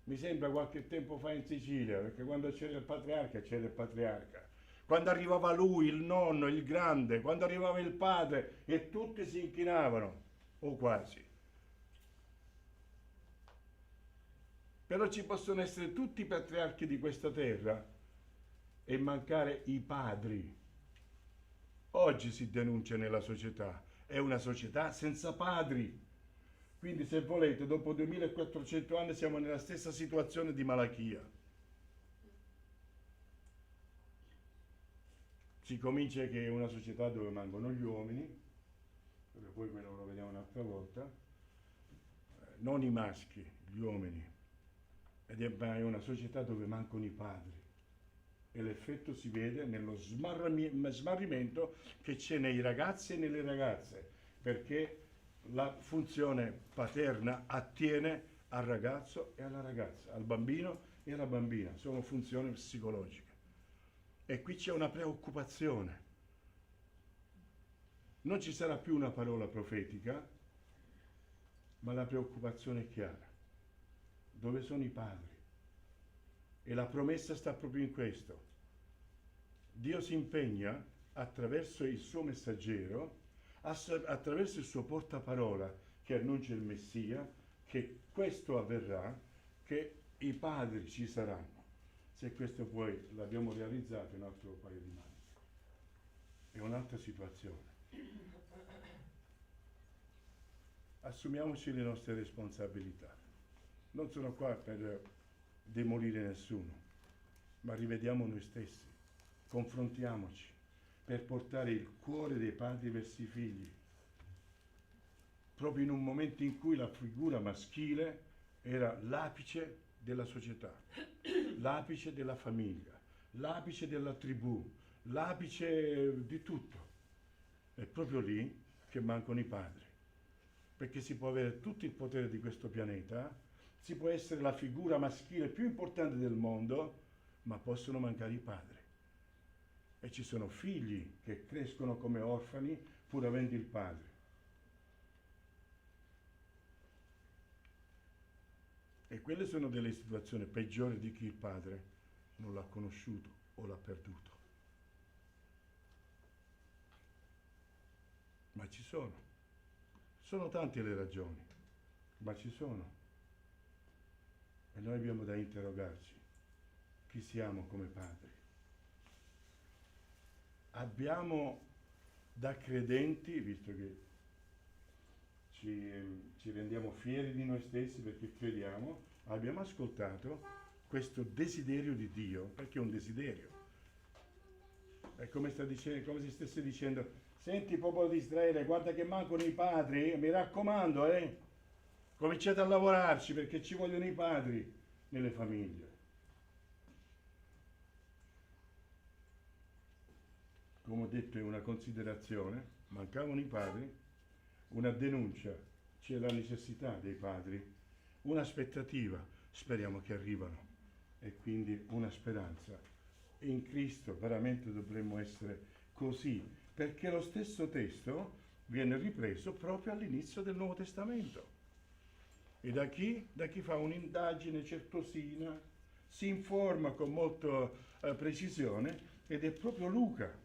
Mi sembra qualche tempo fa in Sicilia, perché quando c'era il patriarca c'era il patriarca. Quando arrivava lui, il nonno, il grande, quando arrivava il padre, e tutti si inchinavano, o quasi. Però ci possono essere tutti i patriarchi di questa terra e mancare i padri. Oggi si denuncia nella società, è una società senza padri. Quindi se volete, dopo 2400 anni siamo nella stessa situazione di Malachia. Si comincia che è una società dove mancano gli uomini, perché poi quello lo vediamo un'altra volta, non i maschi, gli uomini. Ed è una società dove mancano i padri. E l'effetto si vede nello smarrimento che c'è nei ragazzi e nelle ragazze, perché la funzione paterna attiene al ragazzo e alla ragazza, al bambino e alla bambina, sono funzioni psicologiche. E qui c'è una preoccupazione. Non ci sarà più una parola profetica, ma la preoccupazione è chiara. Dove sono i padri? E la promessa sta proprio in questo. Dio si impegna attraverso il suo messaggero, attraverso il suo portaparola che annuncia il Messia, che questo avverrà, che i padri ci saranno. Se questo poi l'abbiamo realizzato è un altro paio di maniche. È un'altra situazione. assumiamoci le nostre responsabilità. Non sono qua per demolire nessuno, ma rivediamo noi stessi, confrontiamoci per portare il cuore dei padri verso i figli, proprio in un momento in cui la figura maschile era l'apice della società, l'apice della famiglia, l'apice della tribù, l'apice di tutto. È proprio lì che mancano i padri, perché si può avere tutto il potere di questo pianeta, si può essere la figura maschile più importante del mondo, ma possono mancare i padri. E ci sono figli che crescono come orfani pur avendo il padre. E quelle sono delle situazioni peggiori di chi il padre non l'ha conosciuto o l'ha perduto. Ma ci sono. Sono tante le ragioni, ma ci sono. E noi abbiamo da interrogarci. Chi siamo come padri? Abbiamo da credenti, visto che ci rendiamo fieri di noi stessi perché crediamo, abbiamo ascoltato questo desiderio di Dio, perché è un desiderio. È come se stesse dicendo: senti popolo di Israele, guarda che mancano i padri, mi raccomando, cominciate a lavorarci perché ci vogliono i padri nelle famiglie. Come ho detto, è una considerazione, mancavano i padri, una denuncia, c'è la necessità dei padri, un'aspettativa, speriamo che arrivano, e quindi una speranza. In Cristo veramente dovremmo essere così, perché lo stesso testo viene ripreso proprio all'inizio del Nuovo Testamento. E da chi? Da chi fa un'indagine certosina, si informa con molta precisione, ed è proprio Luca.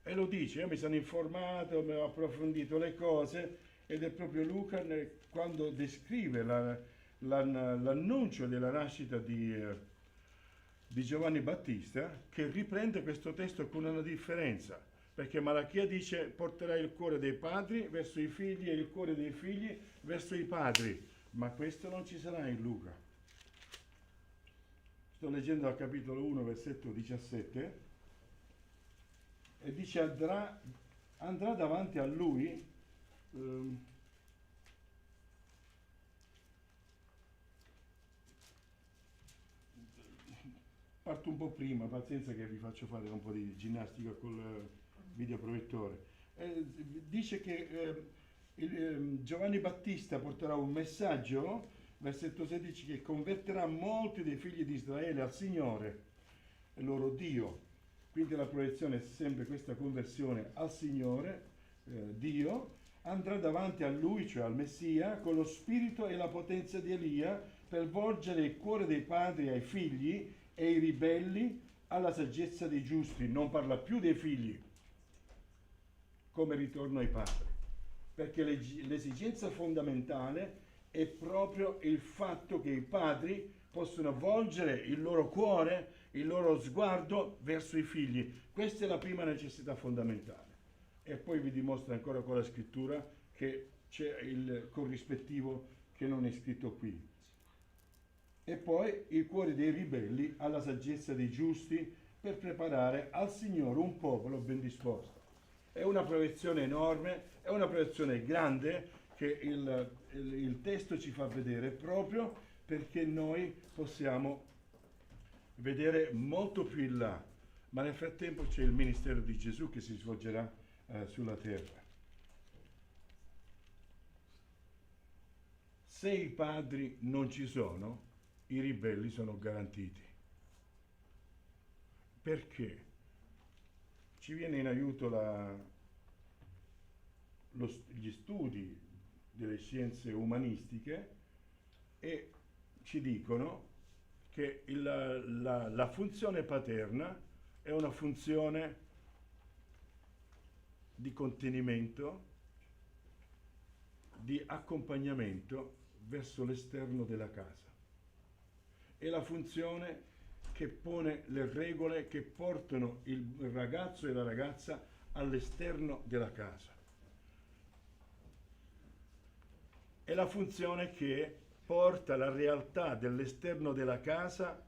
E lo dice: io mi sono informato, mi ho approfondito le cose, ed è proprio Luca quando descrive l'annuncio della nascita di Giovanni Battista, che riprende questo testo con una differenza, perché Malachia dice: porterai il cuore dei padri verso i figli e il cuore dei figli verso i padri, ma questo non ci sarà in Luca. Sto leggendo al capitolo 1, versetto 17, e dice: andrà davanti a lui parto un po' prima, pazienza che vi faccio fare un po' di ginnastica col videoproiettore. Dice che Giovanni Battista porterà un messaggio, versetto 16, che converterà molti dei figli di Israele al Signore, il loro Dio. Quindi la proiezione è sempre questa conversione al Signore, Dio. Andrà davanti a lui, cioè al Messia, con lo spirito e la potenza di Elia, per volgere il cuore dei padri ai figli e i ribelli alla saggezza dei giusti. Non parla più dei figli come ritorno ai padri, perché l'esigenza fondamentale è proprio il fatto che i padri possono volgere il loro cuore, il loro sguardo verso i figli. Questa è la prima necessità fondamentale. E poi vi dimostro ancora con la scrittura che c'è il corrispettivo che non è scritto qui. E poi i cuori dei ribelli alla saggezza dei giusti, per preparare al Signore un popolo ben disposto. È una proiezione enorme, è una proiezione grande che il testo ci fa vedere, proprio perché noi possiamo vedere molto più in là. Ma nel frattempo c'è il ministero di Gesù che si svolgerà sulla terra. Se i padri non ci sono, i ribelli sono garantiti. Perché? Ci viene in aiuto gli studi delle scienze umanistiche, e ci dicono che la funzione paterna è una funzione di contenimento, di accompagnamento verso l'esterno della casa. È la funzione che pone le regole che portano il ragazzo e la ragazza all'esterno della casa. è la funzione che porta la realtà dell'esterno della casa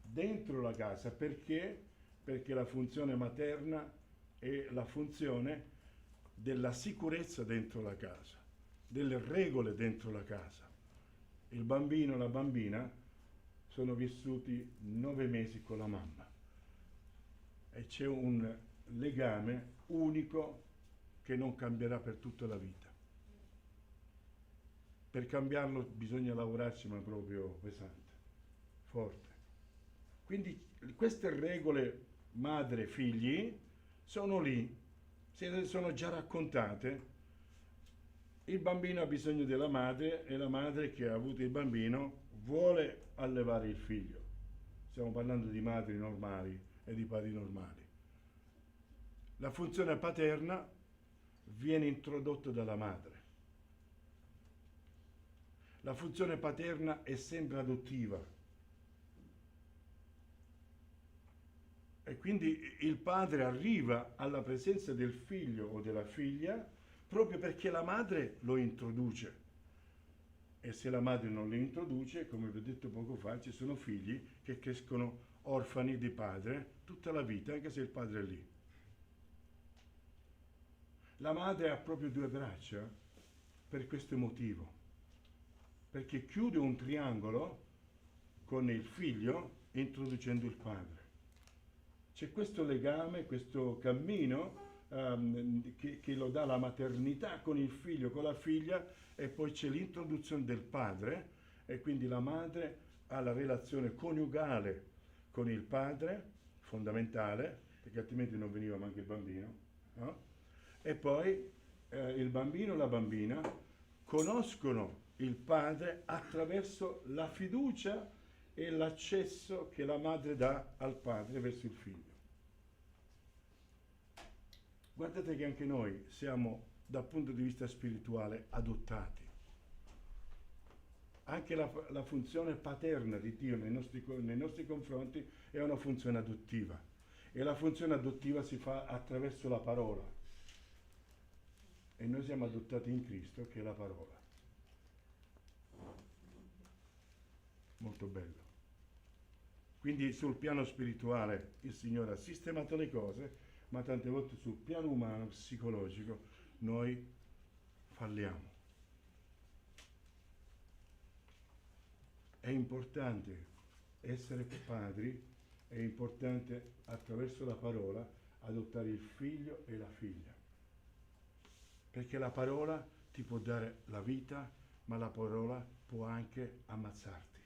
dentro la casa. Perché? Perché la funzione materna è la funzione della sicurezza dentro la casa, delle regole dentro la casa. Il bambino e la bambina sono vissuti 9 mesi con la mamma e c'è un legame unico che non cambierà per tutta la vita. Per cambiarlo bisogna lavorarci, ma proprio pesante, forte. Quindi queste regole madre-figli sono lì, sono già raccontate. Il bambino ha bisogno della madre e la madre che ha avuto il bambino vuole allevare il figlio. Stiamo parlando di madri normali e di padri normali. La funzione paterna viene introdotta dalla madre. La funzione paterna è sempre adottiva. E quindi il padre arriva alla presenza del figlio o della figlia proprio perché la madre lo introduce. E se la madre non lo introduce, come vi ho detto poco fa, ci sono figli che crescono orfani di padre tutta la vita, anche se il padre è lì. La madre ha proprio 2 braccia per questo motivo, perché chiude un triangolo con il figlio introducendo il padre. C'è questo legame, questo cammino che lo dà la maternità con il figlio, con la figlia, e poi c'è l'introduzione del padre, e quindi la madre ha la relazione coniugale con il padre, fondamentale, perché altrimenti non veniva manco il bambino, no? E poi il bambino e la bambina conoscono il padre attraverso la fiducia e l'accesso che la madre dà al padre verso il figlio. Guardate che anche noi siamo, dal punto di vista spirituale, adottati. Anche la funzione paterna di Dio nei nostri confronti è una funzione adottiva. E la funzione adottiva si fa attraverso la parola. E noi siamo adottati in Cristo, che è la parola. Molto bello. Quindi sul piano spirituale il Signore ha sistemato le cose, ma tante volte sul piano umano, psicologico, noi falliamo. È importante essere padri, è importante attraverso la parola adottare il figlio e la figlia. Perché la parola ti può dare la vita, ma la parola può anche ammazzarti.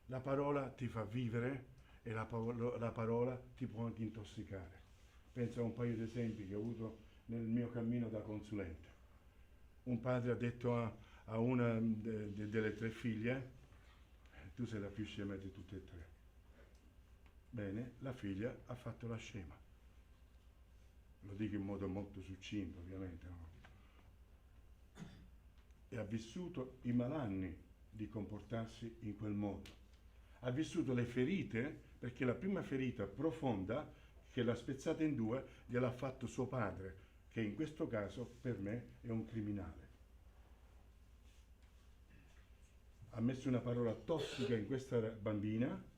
La parola ti fa vivere e la parola ti può anche intossicare. Penso a un paio di esempi che ho avuto nel mio cammino da consulente. Un padre ha detto a una delle 3 figlie: tu sei la più scema di tutte e 3. Bene, la figlia ha fatto la scema. Lo dico in modo molto succinto, ovviamente, no? E ha vissuto i malanni di comportarsi in quel modo. Ha vissuto le ferite, perché la prima ferita profonda, che l'ha spezzata in 2, gliel'ha fatto suo padre, che in questo caso per me è un criminale. Ha messo una parola tossica in questa bambina.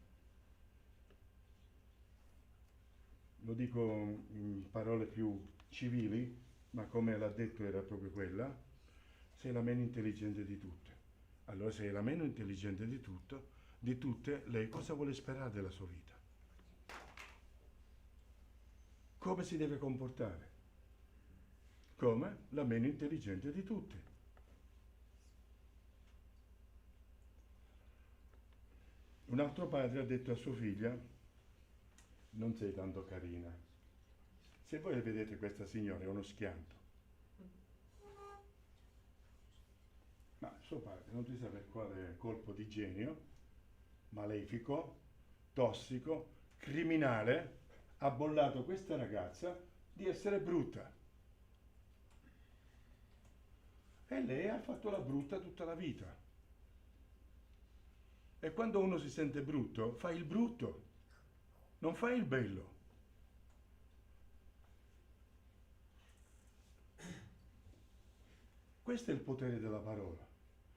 Lo dico in parole più civili, ma come l'ha detto era proprio quella: sei la meno intelligente di tutte. Allora, se è la meno intelligente di tutte, lei cosa vuole sperare della sua vita? Come si deve comportare? Come la meno intelligente di tutte. Un altro padre ha detto a sua figlia: non sei tanto carina. Se voi vedete questa signora è uno schianto. Ma suo padre, non si sa per quale colpo di genio, malefico, tossico, criminale, ha bollato questa ragazza di essere brutta. E lei ha fatto la brutta tutta la vita. E quando uno si sente brutto, fa il brutto, non fa il bello. Questo è il potere della parola.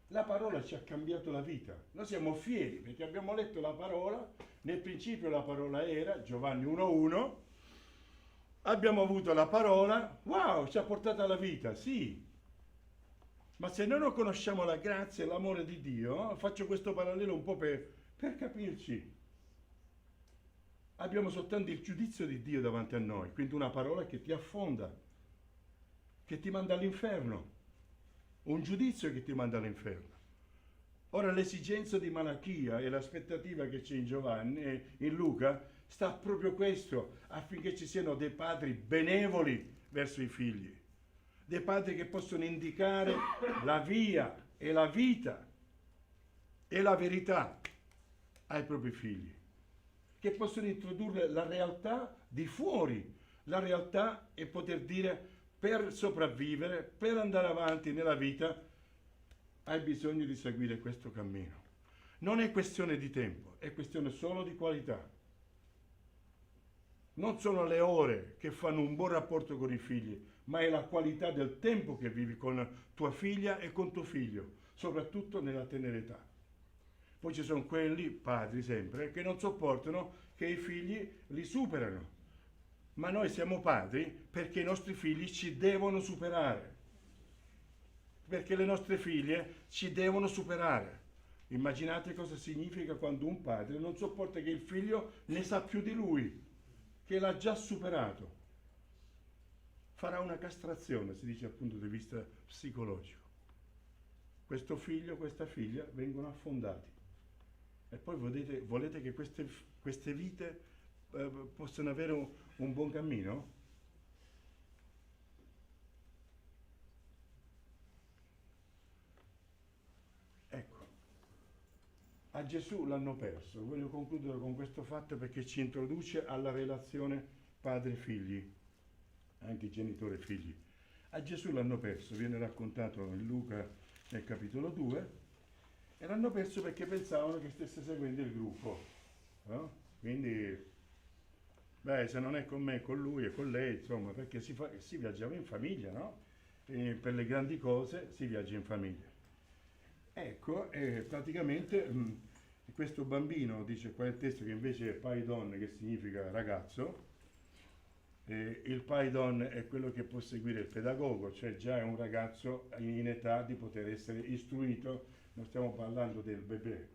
La parola ci ha cambiato la vita. Noi siamo fieri perché abbiamo letto la parola, nel principio la parola era, Giovanni 1:1, abbiamo avuto la parola, wow, ci ha portato alla vita, sì. Ma se noi non conosciamo la grazia e l'amore di Dio, faccio questo parallelo un po' per capirci. Abbiamo soltanto il giudizio di Dio davanti a noi, quindi una parola che ti affonda, che ti manda all'inferno. Un giudizio che ti manda all'inferno. Ora l'esigenza di Malachia e l'aspettativa che c'è in Giovanni e in Luca sta proprio questo, affinché ci siano dei padri benevoli verso i figli, dei padri che possono indicare la via e la vita e la verità ai propri figli, che possono introdurre la realtà di fuori, la realtà e poter dire: per sopravvivere, per andare avanti nella vita, hai bisogno di seguire questo cammino. Non è questione di tempo, è questione solo di qualità. Non sono le ore che fanno un buon rapporto con i figli, ma è la qualità del tempo che vivi con tua figlia e con tuo figlio, soprattutto nella tenera età. Poi ci sono quelli, padri sempre, che non sopportano che i figli li superano. Ma noi siamo padri perché i nostri figli ci devono superare, perché le nostre figlie ci devono superare. Immaginate cosa significa quando un padre non sopporta che il figlio ne sa più di lui, che l'ha già superato. Farà una castrazione, si dice dal punto di vista psicologico. Questo figlio, questa figlia vengono affondati. E poi volete che queste vite possano avere un buon cammino? Ecco, a Gesù l'hanno perso. Voglio concludere con questo fatto perché ci introduce alla relazione padre-figli, anche genitori e figli. A Gesù l'hanno perso, viene raccontato in Luca nel capitolo 2, e l'hanno perso perché pensavano che stesse seguendo il gruppo, no? Quindi se non è con me, con lui e con lei, insomma, perché si viaggiava in famiglia, no? E per le grandi cose si viaggia in famiglia. Ecco, praticamente questo bambino, dice qua il testo che invece è paidon, che significa ragazzo, il paidon è quello che può seguire il pedagogo, cioè già è un ragazzo in età di poter essere istruito, non stiamo parlando del bebè.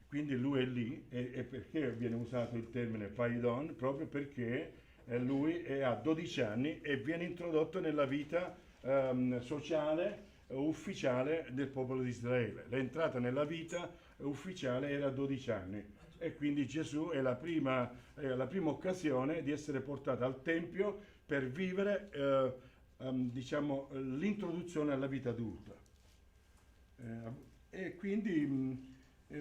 Quindi lui è lì, e perché viene usato il termine paidon? Proprio perché lui ha 12 anni e viene introdotto nella vita sociale, ufficiale del popolo di Israele. L'entrata nella vita ufficiale era a 12 anni e quindi Gesù è la prima occasione di essere portato al Tempio per vivere l'introduzione alla vita adulta. E quindi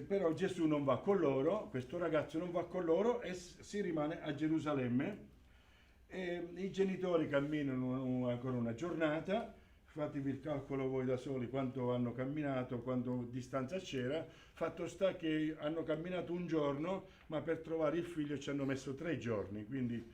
però Gesù non va con loro, questo ragazzo non va con loro e si rimane a Gerusalemme. E i genitori camminano ancora una giornata, fatevi il calcolo voi da soli quanto hanno camminato, quanto distanza c'era. Fatto sta che hanno camminato un giorno, ma per trovare il figlio ci hanno messo 3 giorni, quindi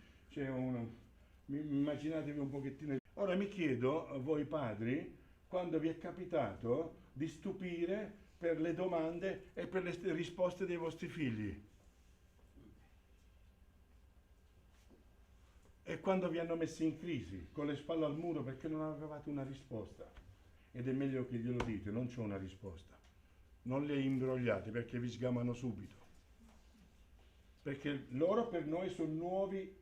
immaginatevi un pochettino. Ora mi chiedo, voi padri, quando vi è capitato di stupire per le domande e per le risposte dei vostri figli? E quando vi hanno messi in crisi, con le spalle al muro perché non avevate una risposta? Ed è meglio che glielo dite, non c'ho una risposta. Non le imbrogliate perché vi sgamano subito. Perché loro per noi sono nuovi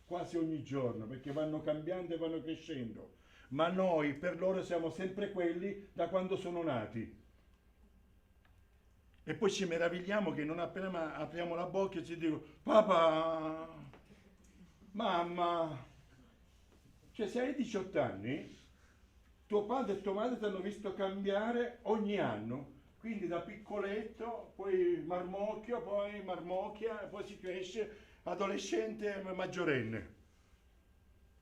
quasi ogni giorno, perché vanno cambiando e vanno crescendo. Ma noi per loro siamo sempre quelli da quando sono nati. E poi ci meravigliamo che non appena apriamo la bocca ci dicono: papà, mamma. Cioè, se hai 18 anni, tuo padre e tua madre ti hanno visto cambiare ogni anno. Quindi da piccoletto, poi marmocchio, poi marmocchia, poi si cresce adolescente e maggiorenne.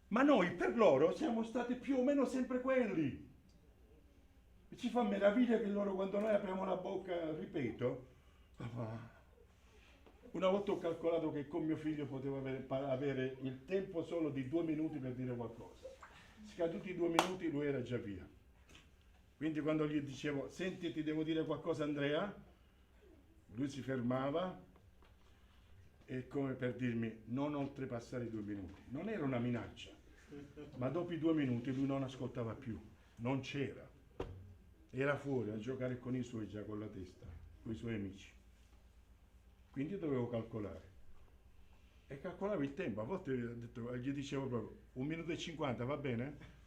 Ma noi per loro siamo stati più o meno sempre quelli. E ci fa meraviglia che loro, quando noi apriamo la bocca, ripeto, papà. Una volta ho calcolato che con mio figlio potevo avere il tempo solo di 2 minuti per dire qualcosa. Scaduti i 2 minuti lui era già via. Quindi quando gli dicevo, senti, ti devo dire qualcosa Andrea, lui si fermava e come per dirmi non oltrepassare i 2 minuti. Non era una minaccia, ma dopo i 2 minuti lui non ascoltava più, non c'era. Era fuori a giocare con i suoi, già con la testa, con i suoi amici. Quindi io dovevo calcolare. E calcolavo il tempo, a volte gli dicevo proprio 1 minuto e 50, va bene?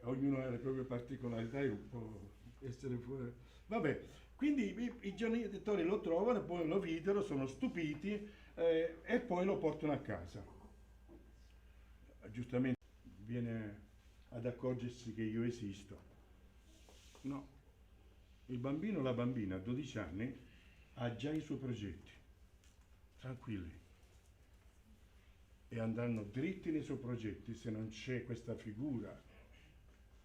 Ognuno ha le proprie particolarità e un po' essere fuori. Vabbè, quindi i genitori lo trovano, poi lo videro, sono stupiti e poi lo portano a casa. Giustamente viene ad accorgersi che io esisto. No, il bambino o la bambina a 12 anni ha già i suoi progetti, tranquilli, e andranno dritti nei suoi progetti se non c'è questa figura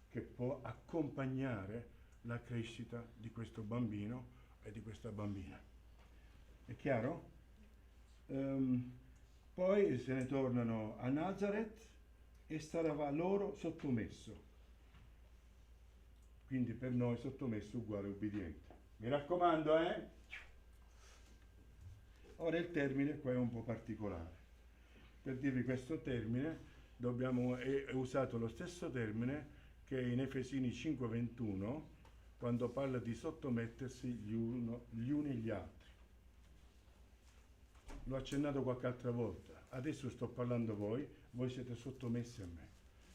che può accompagnare la crescita di questo bambino e di questa bambina. È chiaro? Poi se ne tornano a Nazareth e sarà loro sottomesso. Quindi per noi sottomesso uguale obbediente. Mi raccomando, Ora il termine qua è un po' particolare. Per dirvi questo termine è usato lo stesso termine che in Efesini 5:21 quando parla di sottomettersi gli uni agli altri. L'ho accennato qualche altra volta, adesso sto parlando a voi siete sottomessi a me.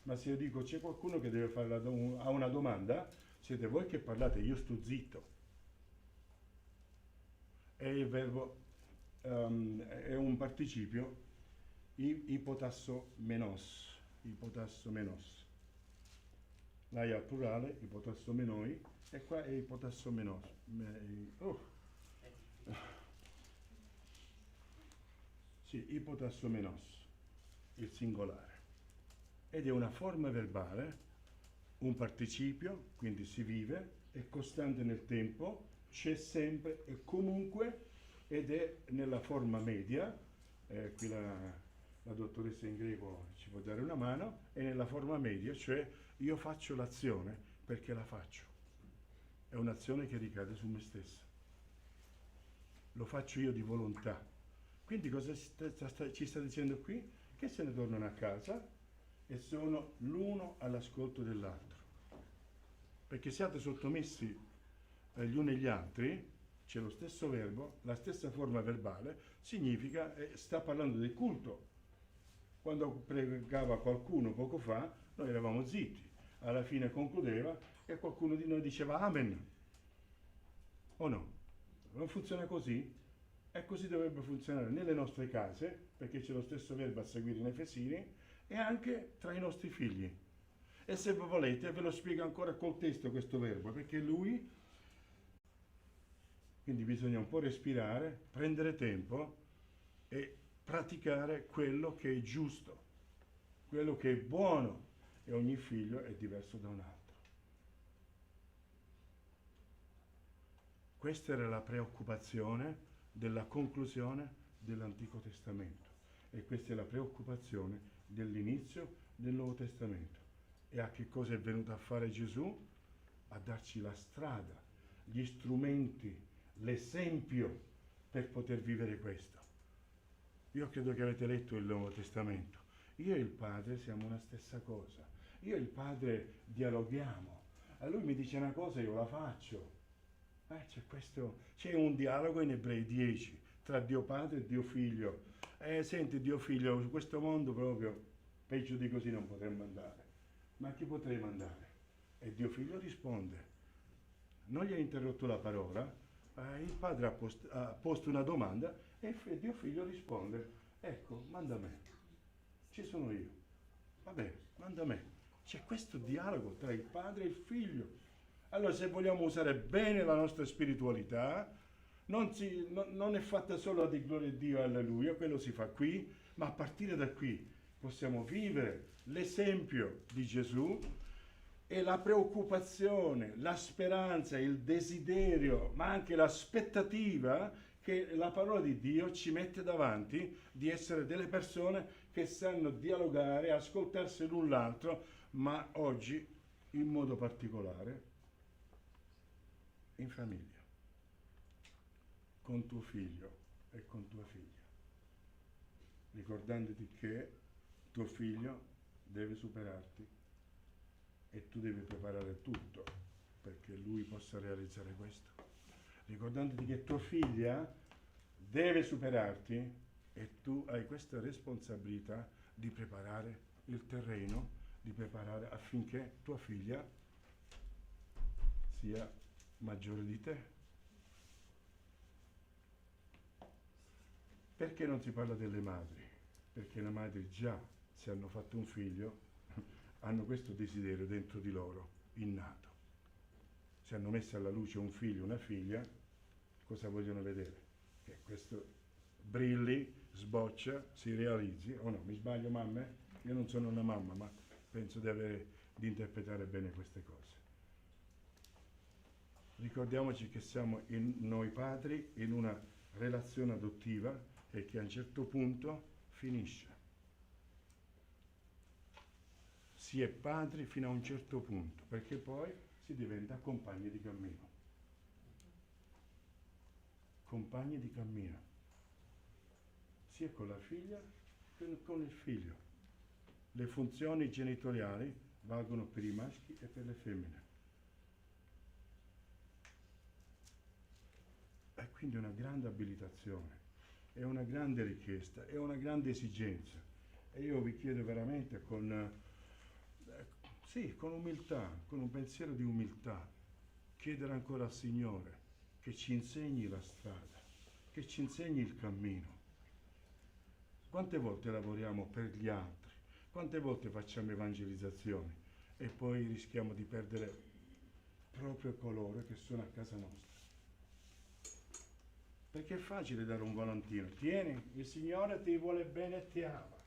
Ma se io dico c'è qualcuno che deve fare ha una domanda, siete voi che parlate, io sto zitto. E il verbo è un participio ipotasso menos. Là è al plurale, ipotasso menoi, e qua è ipotasso menos. Sì, ipotasso menos, il singolare. Ed è una forma verbale, un participio, quindi si vive, è costante nel tempo, c'è sempre e comunque, ed è nella forma media, qui la dottoressa in greco ci può dare una mano, è nella forma media, cioè io faccio l'azione perché la faccio. È un'azione che ricade su me stesso. Lo faccio io di volontà. Quindi cosa ci sta dicendo qui? Che se ne tornano a casa e sono l'uno all'ascolto dell'altro. Perché siate sottomessi gli uni agli altri, c'è lo stesso verbo, la stessa forma verbale, significa, sta parlando del culto. Quando pregava qualcuno poco fa, noi eravamo zitti, alla fine concludeva e qualcuno di noi diceva Amen. O no? Non funziona così? E così dovrebbe funzionare nelle nostre case, perché c'è lo stesso verbo a seguire in Efesini, e anche tra i nostri figli. E se volete ve lo spiego ancora col testo questo verbo, perché lui... Quindi bisogna un po' respirare, prendere tempo e praticare quello che è giusto, quello che è buono, e ogni figlio è diverso da un altro. Questa era la preoccupazione della conclusione dell'Antico Testamento e questa è la preoccupazione dell'inizio del Nuovo Testamento. E a che cosa è venuto a fare Gesù? A darci la strada, gli strumenti, l'esempio per poter vivere questo. Io credo che avete letto il Nuovo Testamento. Io e il Padre siamo una stessa cosa. Io e il Padre dialoghiamo. A lui mi dice una cosa e io la faccio. C'è un dialogo in Ebrei 10 tra Dio Padre e Dio Figlio. Senti Dio Figlio, su questo mondo proprio peggio di così non potremmo andare. Ma chi potremmo andare? E Dio Figlio risponde. Non gli ha interrotto la parola. Il padre ha posto una domanda e Dio Figlio risponde, ecco, manda me, ci sono io, vabbè, manda me. C'è questo dialogo tra il padre e il figlio. Allora se vogliamo usare bene la nostra spiritualità, non è fatta solo di gloria a Dio, alleluia, quello si fa qui, ma a partire da qui possiamo vivere l'esempio di Gesù. E la preoccupazione, la speranza, il desiderio, ma anche l'aspettativa che la parola di Dio ci mette davanti di essere delle persone che sanno dialogare, ascoltarsi l'un l'altro, ma oggi in modo particolare in famiglia, con tuo figlio e con tua figlia, ricordandoti che tuo figlio deve superarti e tu devi preparare tutto perché lui possa realizzare questo, ricordandoti che tua figlia deve superarti e tu hai questa responsabilità di preparare il terreno, di preparare affinché tua figlia sia maggiore di te. Perché non si parla delle madri? Perché le madri già, se hanno fatto un figlio, hanno questo desiderio dentro di loro, innato. Se hanno messo alla luce un figlio o una figlia, cosa vogliono vedere? Che questo brilli, sboccia, si realizzi. O no, mi sbaglio, mamme? Io non sono una mamma, ma penso di interpretare bene queste cose. Ricordiamoci che siamo noi padri in una relazione adottiva e che a un certo punto finisce. Si è padri fino a un certo punto, perché poi si diventa compagni di cammino. Compagni di cammino, sia con la figlia che con il figlio. Le funzioni genitoriali valgono per i maschi e per le femmine. È quindi una grande abilitazione, è una grande richiesta, è una grande esigenza. E io vi chiedo veramente con umiltà, con un pensiero di umiltà, chiedere ancora al Signore che ci insegni la strada, che ci insegni il cammino. Quante volte lavoriamo per gli altri, quante volte facciamo evangelizzazioni e poi rischiamo di perdere proprio coloro che sono a casa nostra. Perché è facile dare un volantino, tieni, il Signore ti vuole bene e ti ama.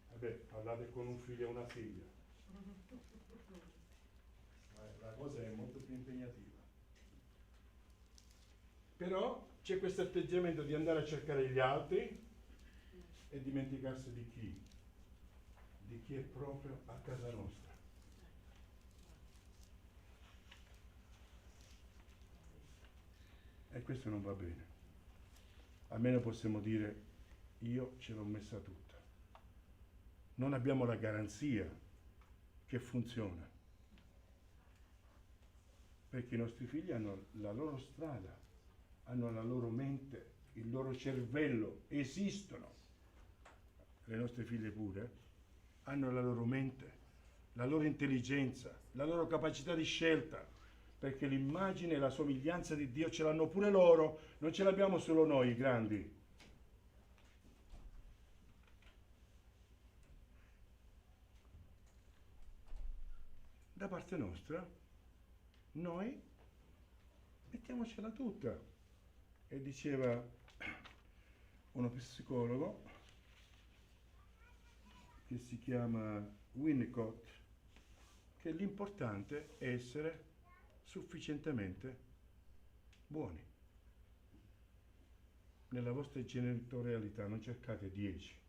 Vabbè, parlate con un figlio e una figlia. La cosa è molto più impegnativa. Però c'è questo atteggiamento di andare a cercare gli altri e dimenticarsi di chi? Di chi è proprio a casa nostra. E questo non va bene. Almeno possiamo dire, io ce l'ho messa tutta. Non abbiamo la garanzia che funziona. Perché i nostri figli hanno la loro strada, hanno la loro mente, il loro cervello, esistono. Le nostre figlie pure hanno la loro mente, la loro intelligenza, la loro capacità di scelta, perché l'immagine e la somiglianza di Dio ce l'hanno pure loro, non ce l'abbiamo solo noi grandi. Da parte nostra, noi mettiamocela tutta. E diceva uno psicologo che si chiama Winnicott che l'importante è essere sufficientemente buoni. Nella vostra genitorialità non cercate 10,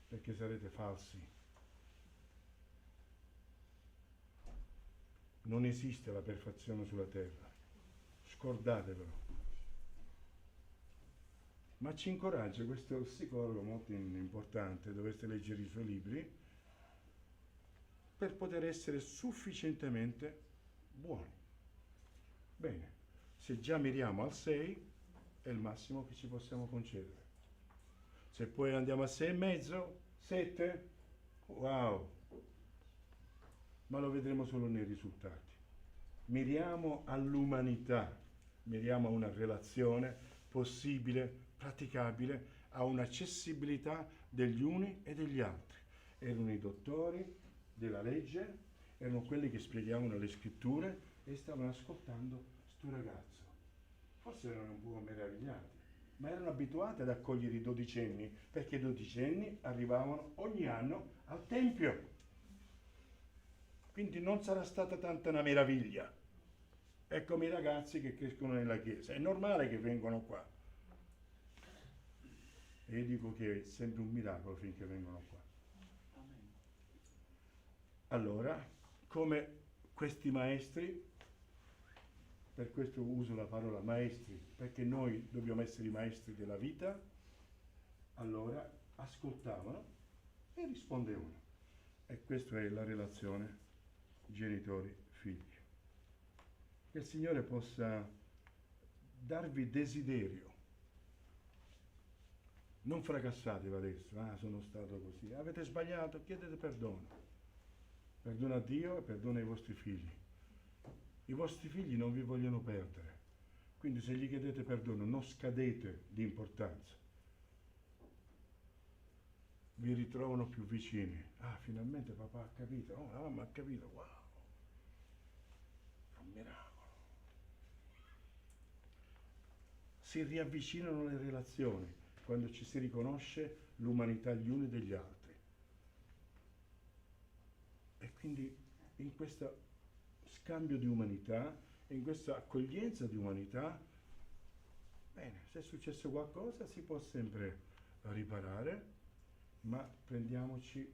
perché sarete falsi. Non esiste la perfezione sulla terra, scordatevelo. Ma ci incoraggia questo psicologo molto importante, dovreste leggere i suoi libri, per poter essere sufficientemente buoni. Bene, se già miriamo al 6, è il massimo che ci possiamo concedere. Se poi andiamo a 6,5, 7, wow! Ma lo vedremo solo nei risultati. Miriamo all'umanità, miriamo a una relazione possibile, praticabile, a un'accessibilità degli uni e degli altri. Erano i dottori della legge, erano quelli che spiegavano le scritture e stavano ascoltando sto ragazzo. Forse erano un po' meravigliati, ma erano abituati ad accogliere i dodicenni, perché i dodicenni arrivavano ogni anno al Tempio. Quindi non sarà stata tanta una meraviglia. È come i ragazzi che crescono nella chiesa, è normale che vengono qua. E io dico che è sempre un miracolo finché vengono qua. Allora, come questi maestri, per questo uso la parola maestri, perché noi dobbiamo essere i maestri della vita, allora ascoltavano e rispondevano. E questa è la relazione genitori-figli. Che il Signore possa darvi desiderio. Non fracassatevi adesso, sono stato così, avete sbagliato, chiedete perdono. Perdona a Dio e perdona ai vostri figli. I vostri figli non vi vogliono perdere, quindi se gli chiedete perdono non scadete di importanza. Vi ritrovano più vicini. Finalmente papà ha capito, la mamma ha capito, wow, è un miracolo. Si riavvicinano le relazioni quando ci si riconosce l'umanità gli uni degli altri. E quindi in questo scambio di umanità, in questa accoglienza di umanità, bene, se è successo qualcosa si può sempre riparare, ma prendiamoci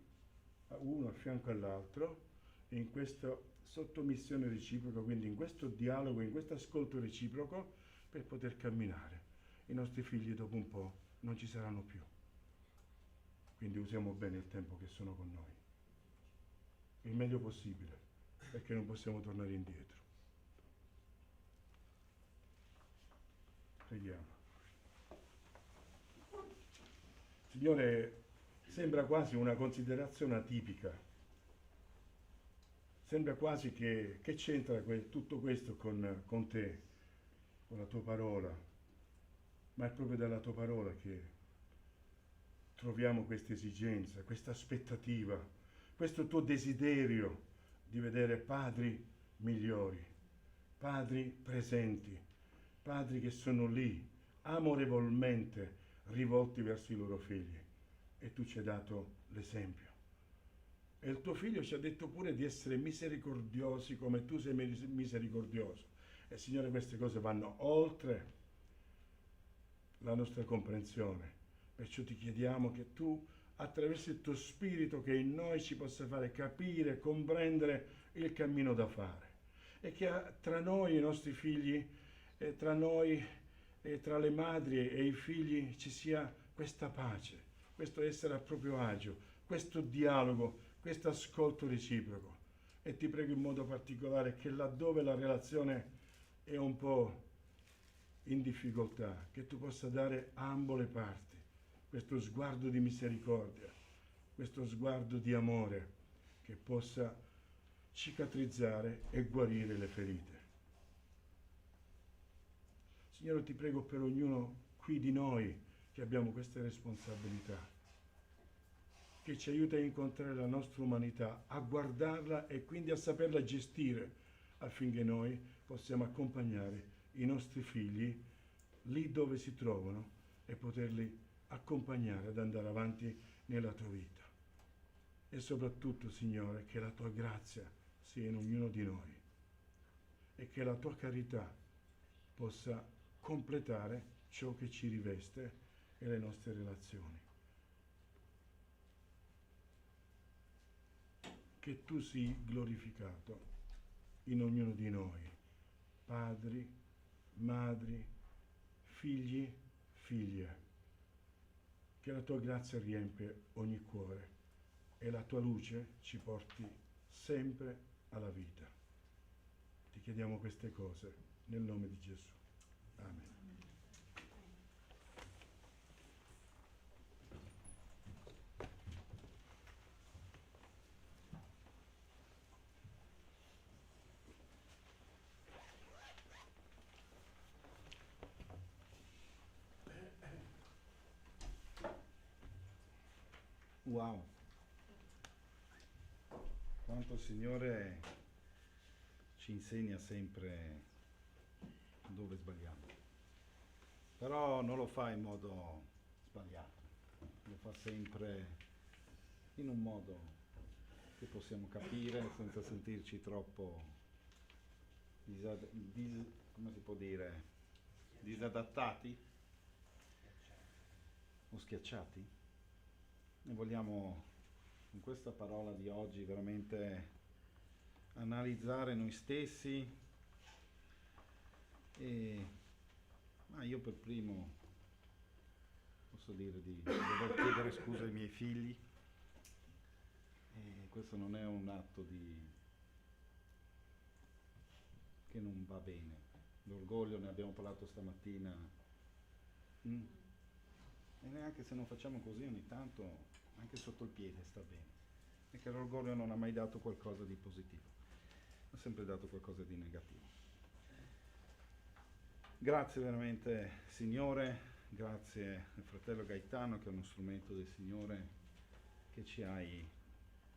uno a fianco all'altro in questa sottomissione reciproca, quindi in questo dialogo, in questo ascolto reciproco per poter camminare. I nostri figli dopo un po' non ci saranno più, quindi usiamo bene il tempo che sono con noi, il meglio possibile, perché non possiamo tornare indietro. Preghiamo. Signore, sembra quasi una considerazione atipica, sembra quasi che c'entra tutto questo con te, con la tua parola, ma è proprio dalla tua parola che troviamo questa esigenza, questa aspettativa, questo tuo desiderio di vedere padri migliori, padri presenti, padri che sono lì amorevolmente rivolti verso i loro figli. E tu ci hai dato l'esempio. E il tuo figlio ci ha detto pure di essere misericordiosi come tu sei misericordioso. E Signore, queste cose vanno oltre la nostra comprensione. Perciò ti chiediamo che tu, attraverso il tuo Spirito che in noi ci possa fare capire, comprendere il cammino da fare. E che tra noi e i nostri figli, tra noi e tra le madri e i figli ci sia questa pace, questo essere a proprio agio, questo dialogo, questo ascolto reciproco. E ti prego in modo particolare che laddove la relazione è un po' in difficoltà, che tu possa dare a ambo le parti questo sguardo di misericordia, questo sguardo di amore che possa cicatrizzare e guarire le ferite. Signore, ti prego per ognuno qui di noi che abbiamo queste responsabilità, che ci aiuta a incontrare la nostra umanità, a guardarla e quindi a saperla gestire, affinché noi possiamo accompagnare i nostri figli lì dove si trovano e poterli accompagnare ad andare avanti nella tua vita. E soprattutto, Signore, che la tua grazia sia in ognuno di noi e che la tua carità possa completare ciò che ci riveste e le nostre relazioni. Che tu sii glorificato in ognuno di noi, padri, madri, figli, figlie. Che la tua grazia riempie ogni cuore e la tua luce ci porti sempre alla vita. Ti chiediamo queste cose nel nome di Gesù. Amen. Wow, quanto il Signore ci insegna sempre dove sbagliamo, però non lo fa in modo sbagliato, lo fa sempre in un modo che possiamo capire senza sentirci troppo come si può dire, disadattati o schiacciati. E vogliamo con questa parola di oggi veramente analizzare noi stessi ma io per primo posso dire di dover chiedere scusa ai miei figli, e questo non è un atto che non va bene. L'orgoglio, ne abbiamo parlato stamattina, e neanche se non facciamo così ogni tanto, anche sotto il piede sta bene, perché l'orgoglio non ha mai dato qualcosa di positivo, ha sempre dato qualcosa di negativo. Grazie veramente Signore, grazie al fratello Gaetano che è uno strumento del Signore, che ci hai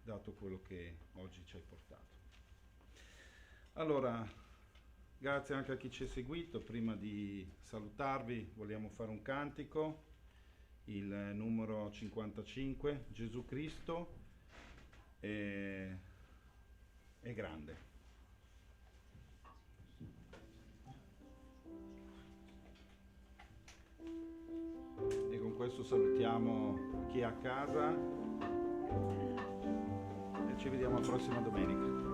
dato quello che oggi ci hai portato. Allora, grazie anche a chi ci ha seguito. Prima di salutarvi vogliamo fare un cantico, il numero 55, Gesù Cristo è grande. E con questo salutiamo chi è a casa e ci vediamo la prossima domenica.